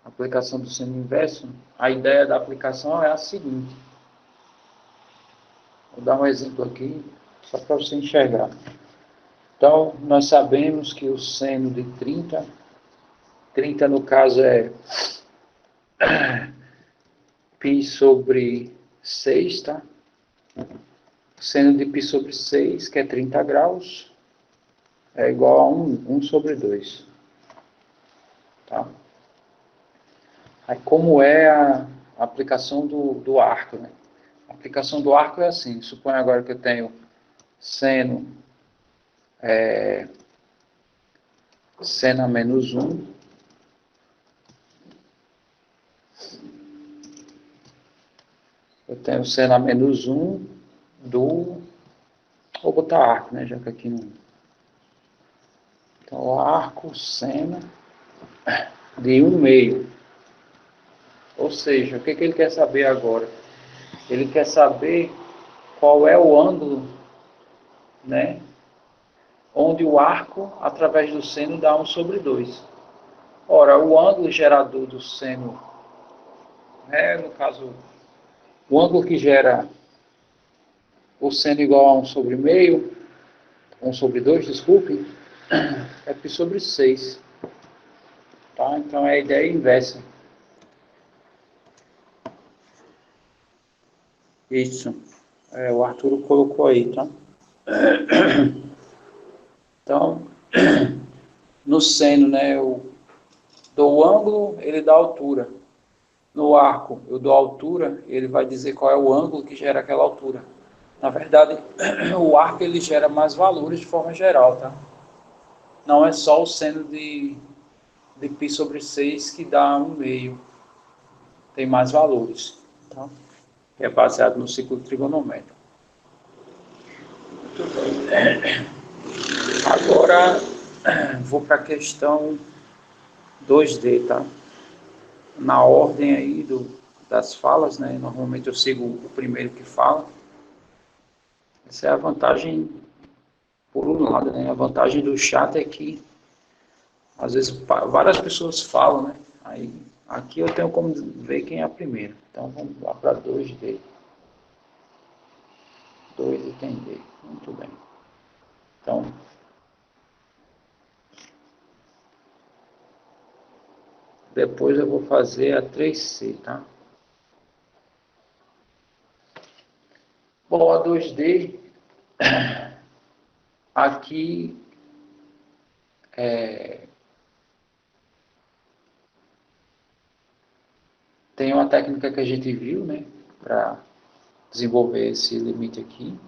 Aplicação do seno inverso, a ideia da aplicação é a seguinte. Vou dar um exemplo aqui, só para você enxergar. Então, nós sabemos que o seno de 30 no caso é π sobre 6, tá? Seno de π sobre 6, que é 30 graus, é igual a 1 sobre 2. Tá? Aí, como é a aplicação do arco, né? A aplicação do arco é assim, suponha agora que eu tenho seno a menos 1, eu tenho seno a menos 1 do, vou botar arco, né, já que aqui não... Então, arco, seno de 1/2. Ou seja, o que ele quer saber agora? Ele quer saber qual é o ângulo, né, onde o arco, através do seno, dá 1 sobre 2. Ora, o ângulo gerador do seno, né, no caso, o ângulo que gera o seno igual a 1 sobre meio, 1 sobre 2, desculpe, é π sobre 6. Tá? Então, é a ideia inversa. Isso. O Arturo colocou aí, tá? Então, no seno, né, eu dou o ângulo, ele dá a altura. No arco, eu dou a altura, ele vai dizer qual é o ângulo que gera aquela altura. Na verdade, o arco ele gera mais valores de forma geral, tá? Não é só o seno de π sobre 6 que dá 1/2. Tem mais valores, tá? Que é baseado no ciclo trigonométrico. Muito bem. Agora, vou para a questão 2D, tá? Na ordem aí das falas, né? Normalmente eu sigo o primeiro que fala. Essa é a vantagem, por um lado, né? A vantagem do chat é que, às vezes, várias pessoas falam, né? Aí, aqui eu tenho como ver quem é a primeira. Então, vamos lá para 2D. 2 e tem D. Muito bem. Então, depois eu vou fazer a 3C, tá? Bom, a 2D, aqui tem uma técnica que a gente viu, né? Para desenvolver esse limite aqui.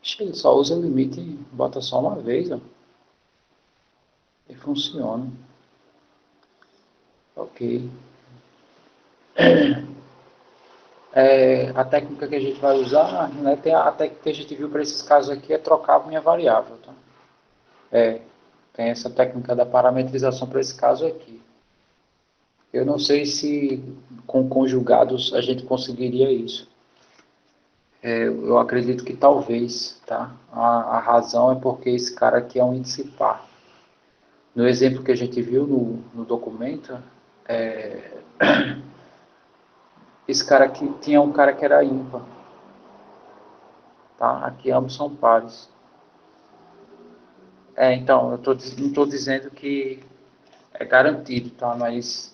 Acho que ele só usa o limite e bota só uma vez, ó. E funciona. Ok. A técnica que a gente vai usar, né, a técnica que a gente viu para esses casos aqui é trocar a minha variável. Tá? Tem essa técnica da parametrização para esse caso aqui. Eu não sei se com conjugados a gente conseguiria isso. Eu acredito que talvez, tá? A razão é porque esse cara aqui é um índice par. No exemplo que a gente viu no documento, esse cara aqui tinha um cara que era ímpar. Tá? Aqui ambos são pares. Então, eu não estou dizendo que é garantido, tá? Mas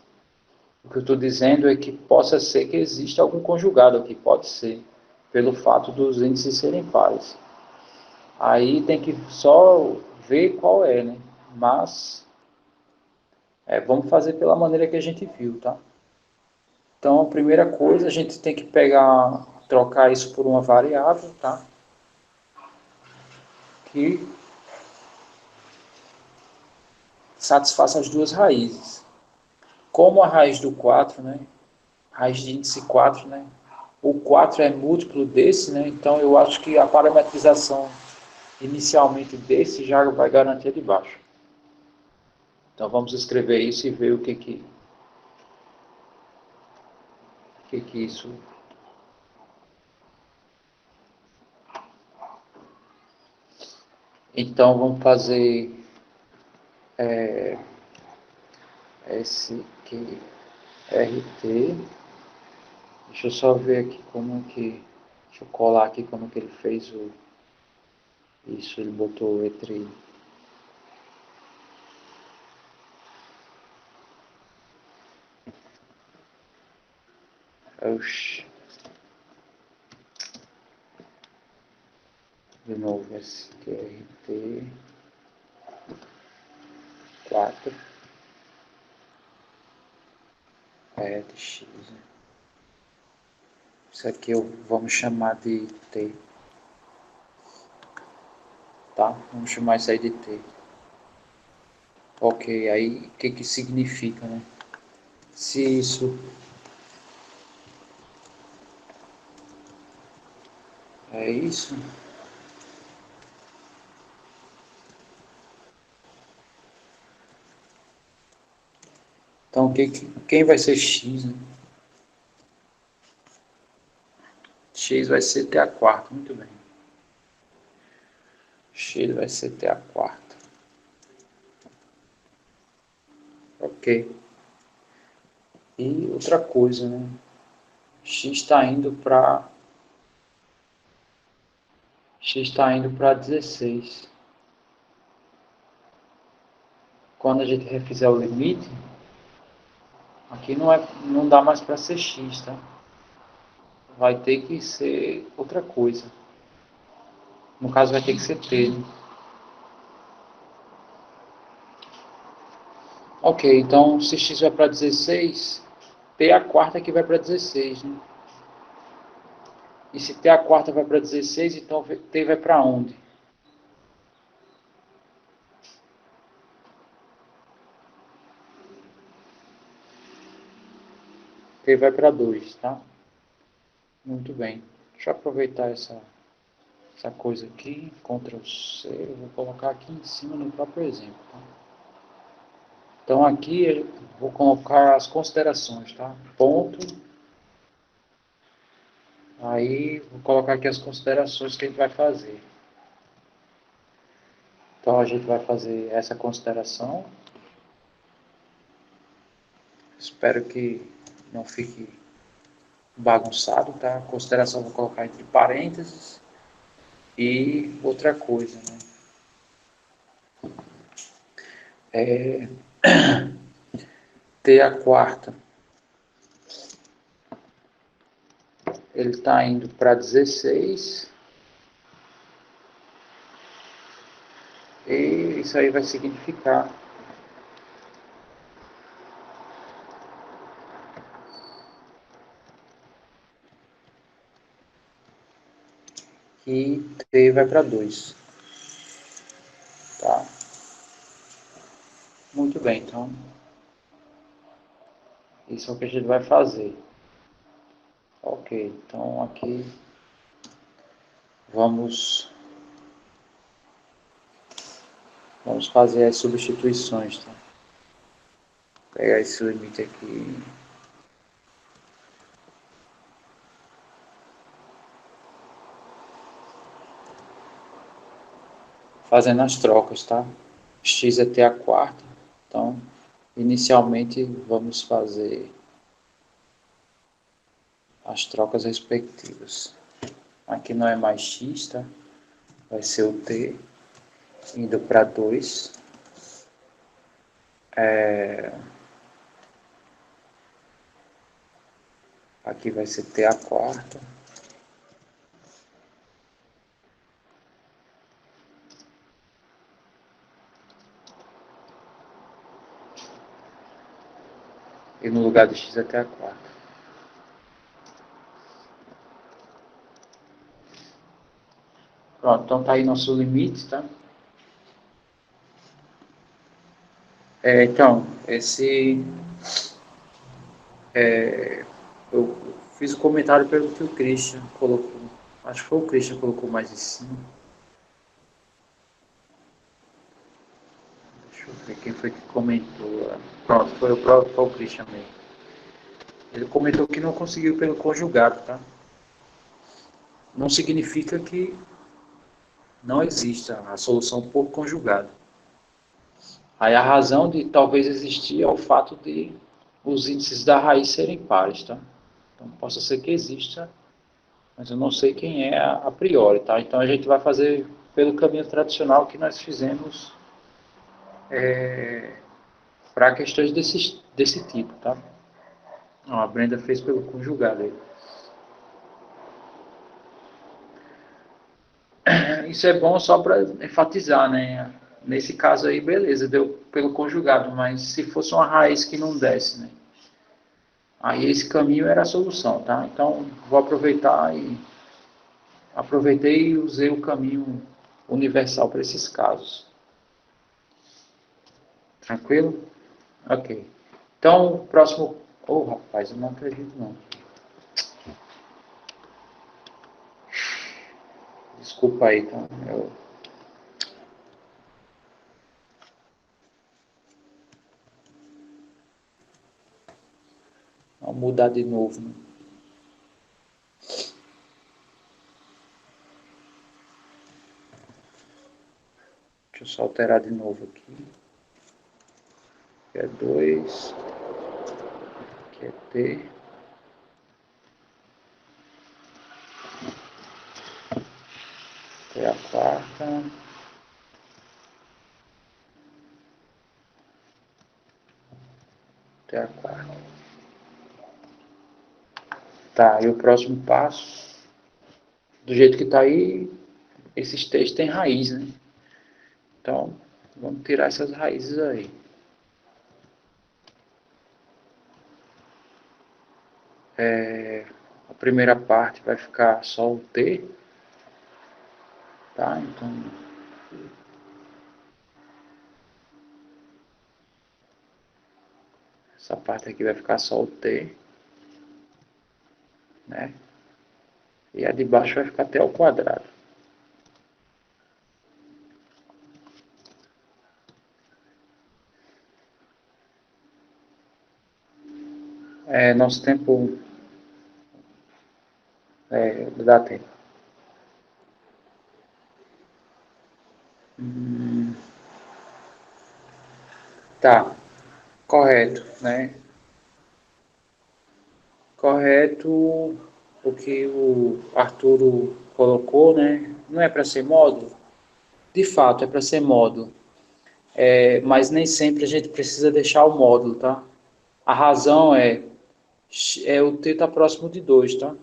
o que eu estou dizendo é que possa ser que exista algum conjugado aqui, pode ser, pelo fato dos índices serem pares. Aí tem que só ver qual é, né? Mas vamos fazer pela maneira que a gente viu, tá? Então, a primeira coisa, a gente tem que trocar isso por uma variável, tá? Que satisfaça as duas raízes. Como a raiz do 4, né? Raiz de índice 4, né? O 4 é múltiplo desse, né? Então eu acho que a parametrização inicialmente desse já vai garantir a de baixo. Então vamos escrever isso e ver o que isso. Então vamos fazer SQRT. Deixa eu só ver aqui como que. Deixa eu colar aqui como que ele fez isso. Ele botou entre. Oxi. De novo, SQRT 4 de X. Isso aqui vamos chamar de T. Tá? Vamos chamar isso aí de T. Ok, aí o que significa, né? Se isso é isso, então quem vai ser x, né? X vai ser t a quarta, muito bem. X vai ser t a quarta. Ok. E outra coisa, né? X está indo para 16. Quando a gente refizer o limite, aqui não dá mais para ser x, tá? Vai ter que ser outra coisa. No caso, vai ter que ser t, né? Ok, então se x vai para 16, t a quarta que vai para 16, né? E se t a quarta vai para 16, então t vai para onde? T vai para 2, tá? Muito bem. Deixa eu aproveitar essa coisa aqui, Ctrl C, eu vou colocar aqui em cima no próprio exemplo, tá? Então aqui eu vou colocar as considerações, tá? Ponto. Aí vou colocar aqui as considerações que a gente vai fazer. Então a gente vai fazer essa consideração. Espero que não fique bagunçado, tá? A consideração vou colocar entre parênteses. E outra coisa, né? T a quarta. Ele está indo para 16. E isso aí vai significar que T vai para 2. Tá? Muito bem, então isso é o que a gente vai fazer. Ok, então aqui vamos fazer as substituições. Tá? Vou pegar esse limite aqui. Fazendo as trocas, tá? X é T a quarta. Então, inicialmente vamos fazer as trocas respectivas. Aqui não é mais x, tá? Vai ser o t indo para 2. Aqui vai ser t a quarta. E no lugar de x é t a quarta. Pronto, então tá aí nosso limite, tá? Então, eu fiz o comentário pelo que o Christian colocou. Acho que foi o Christian que colocou mais em cima. Deixa eu ver quem foi que comentou. Pronto, foi o Christian mesmo. Ele comentou que não conseguiu pelo conjugado, tá? Não significa que não exista a solução por conjugado. Aí a razão de talvez existir é o fato de os índices da raiz serem pares, tá? Então possa ser que exista, mas eu não sei quem é a priori, tá? Então a gente vai fazer pelo caminho tradicional que nós fizemos para questões desse tipo, tá? Ó, a Brenda fez pelo conjugado aí. Isso é bom só para enfatizar, né? Nesse caso aí, beleza, deu pelo conjugado, mas se fosse uma raiz que não desse, né? Aí esse caminho era a solução, tá? Então vou aproveitei e usei o caminho universal para esses casos. Tranquilo? Ok. Então, o próximo... Oh, rapaz, eu não acredito não. Desculpa aí, tá? Vou mudar de novo, né? Deixa eu só alterar de novo aqui. Aqui é 2. Aqui é T. T a quarta. T a quarta. Tá, e o próximo passo, do jeito que está aí, esses textos têm raiz, né? Então, vamos tirar essas raízes aí. A primeira parte vai ficar só o T, tá? Então, essa parte aqui vai ficar só o T, né? E a de baixo vai ficar T ao quadrado. Nosso tempo dá tempo. Tá, correto, né? Correto o que o Arturo colocou, né? Não é para ser módulo? De fato, é para ser módulo. Mas nem sempre a gente precisa deixar o módulo, tá? A razão é o t está próximo de 2, tá?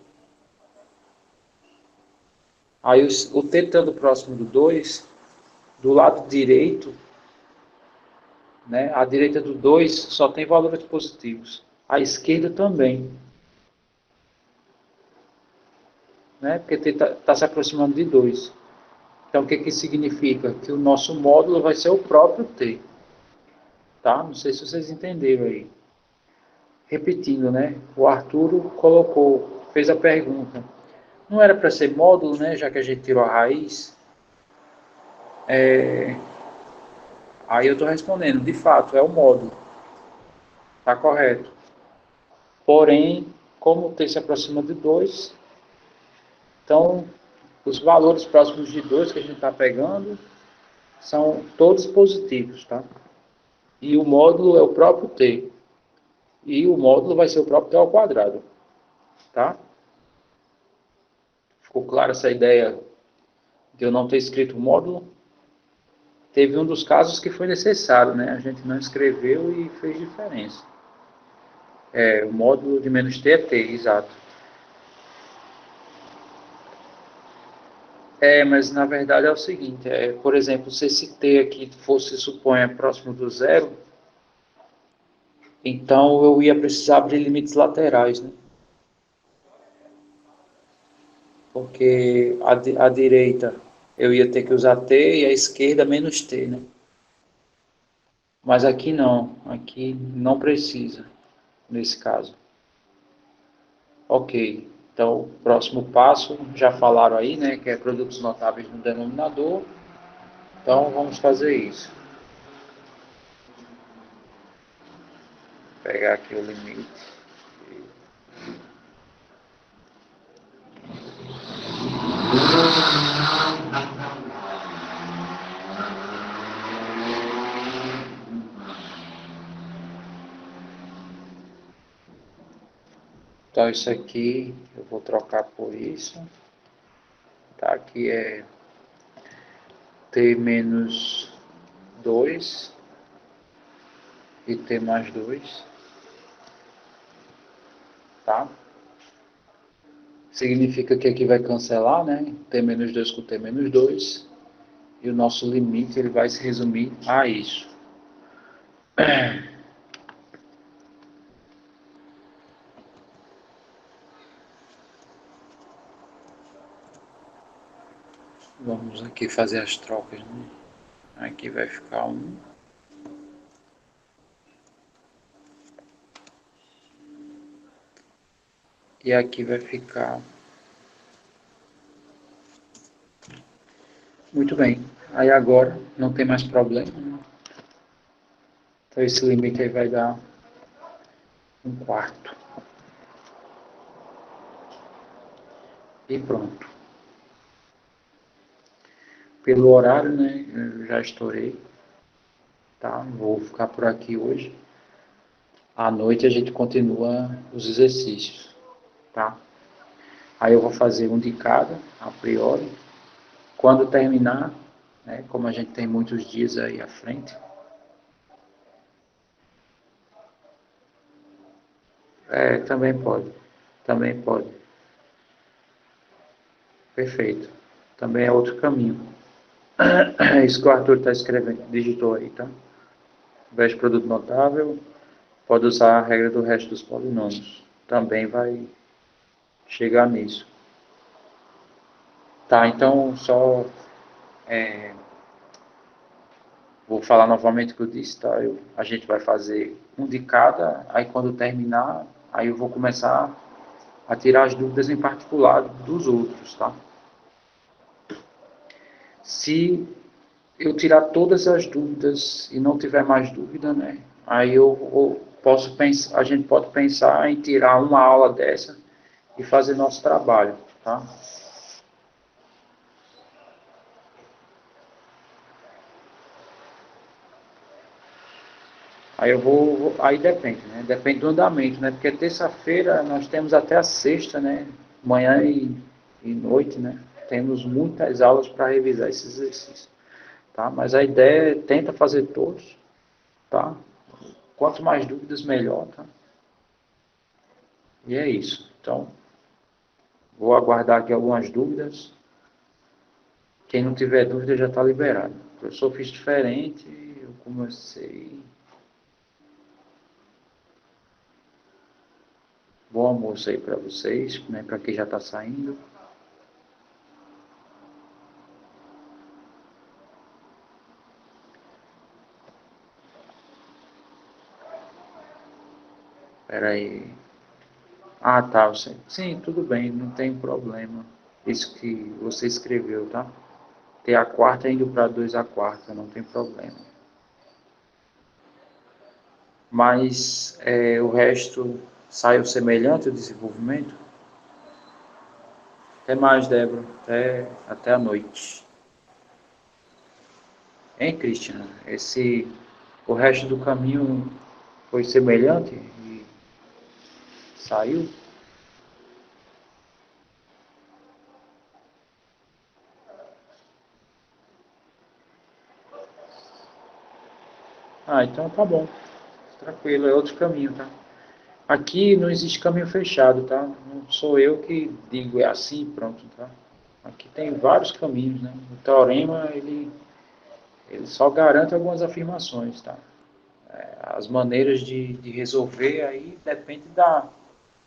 Aí o t estando próximo do 2, do lado direito, né? A direita do 2 só tem valores positivos. A esquerda também, né? Porque t está se aproximando de 2. Então, o que que significa? Que o nosso módulo vai ser o próprio t, tá? Não sei se vocês entenderam aí. Repetindo, né? O Arturo fez a pergunta. Não era para ser módulo, né? Já que a gente tirou a raiz. Aí eu estou respondendo, de fato, é o módulo. Está correto. Porém, como o t se aproxima de 2, então os valores próximos de 2 que a gente está pegando são todos positivos, tá? E o módulo é o próprio t. E o módulo vai ser o próprio t ao quadrado, tá? Ficou clara essa ideia de eu não ter escrito o módulo? Teve um dos casos que foi necessário, né? A gente não escreveu e fez diferença. O módulo de menos T é T, exato. Mas na verdade é o seguinte, por exemplo, se esse T aqui fosse, suponha, próximo do zero, então eu ia precisar abrir limites laterais, né? Porque a direita eu ia ter que usar T e a esquerda menos T, né? Mas aqui não precisa, nesse caso. Ok, então próximo passo, já falaram aí, né, que é produtos notáveis no denominador, então vamos fazer isso. Vou pegar aqui o limite. Então isso aqui eu vou trocar por isso, tá? Aqui é T menos 2 e T mais 2, tá? Significa que aqui vai cancelar, né? T menos 2 com T menos 2, e o nosso limite ele vai se resumir a isso. Vamos aqui fazer as trocas, né? Aqui vai ficar 1. E aqui vai ficar... Muito bem. Aí agora não tem mais problema, né? Então esse limite aí vai dar 1/4. E pronto. Pelo horário, né? Eu já estourei. Tá? Vou ficar por aqui hoje. À noite a gente continua os exercícios. Tá? Aí eu vou fazer um de cada, a priori. Quando terminar, né? Como a gente tem muitos dias aí à frente. Também pode. Também pode. Perfeito. Também é outro caminho. É isso que o Arthur está escrevendo, digitou aí, tá? Veste produto notável, pode usar a regra do resto dos polinômios. Também vai chegar nisso. Tá, então só vou falar novamente o que eu disse, tá? A gente vai fazer um de cada, aí quando terminar, aí eu vou começar a tirar as dúvidas em particular dos outros, tá? Se eu tirar todas as dúvidas e não tiver mais dúvida, né? Aí eu posso pensar, a gente pode pensar em tirar uma aula dessa e fazer nosso trabalho, tá? Aí aí depende, né? Depende do andamento, né? Porque terça-feira nós temos até a sexta, né? Manhã e noite, né? Temos muitas aulas para revisar esses exercícios, tá? Mas a ideia é tenta fazer todos, tá? Quanto mais dúvidas, melhor, tá? E é isso. Então, vou aguardar aqui algumas dúvidas. Quem não tiver dúvida já está liberado. O professor fiz diferente, eu comecei. Bom almoço aí para vocês, né? Para quem já está saindo. Espera aí. Ah, tá. Sim, tudo bem, não tem problema. Isso que você escreveu, tá? Ter a quarta indo para 2 a quarta, não tem problema. Mas o resto saiu semelhante o desenvolvimento? Até mais, Débora. Até a noite. Hein, Cristian? O resto do caminho foi semelhante e saiu? Ah, então tá bom. Tranquilo, é outro caminho, tá? Aqui não existe caminho fechado, tá? Não sou eu que digo é assim, pronto, tá? Aqui tem vários caminhos, né? O teorema, ele só garante algumas afirmações, tá? As maneiras de resolver aí depende da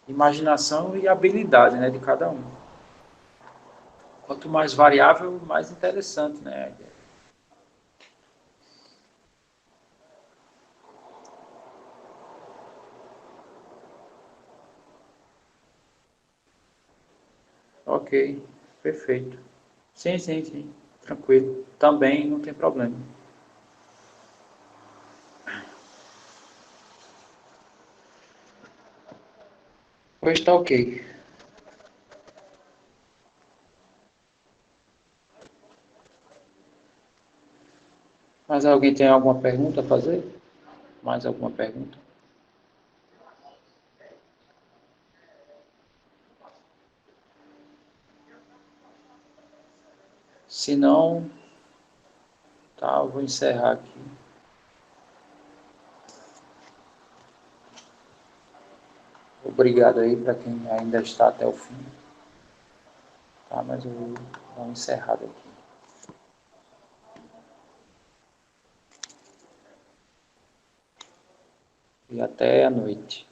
imaginação e habilidade, né, de cada um. Quanto mais variável, mais interessante, né? Ok, perfeito. Sim, sim, sim. Tranquilo. Também não tem problema. Pois está ok. Mas alguém tem alguma pergunta a fazer? Mais alguma pergunta? Se não, tá, eu vou encerrar aqui. Obrigado aí para quem ainda está até o fim. Tá, mas eu vou dar uma encerrada aqui. E até a noite.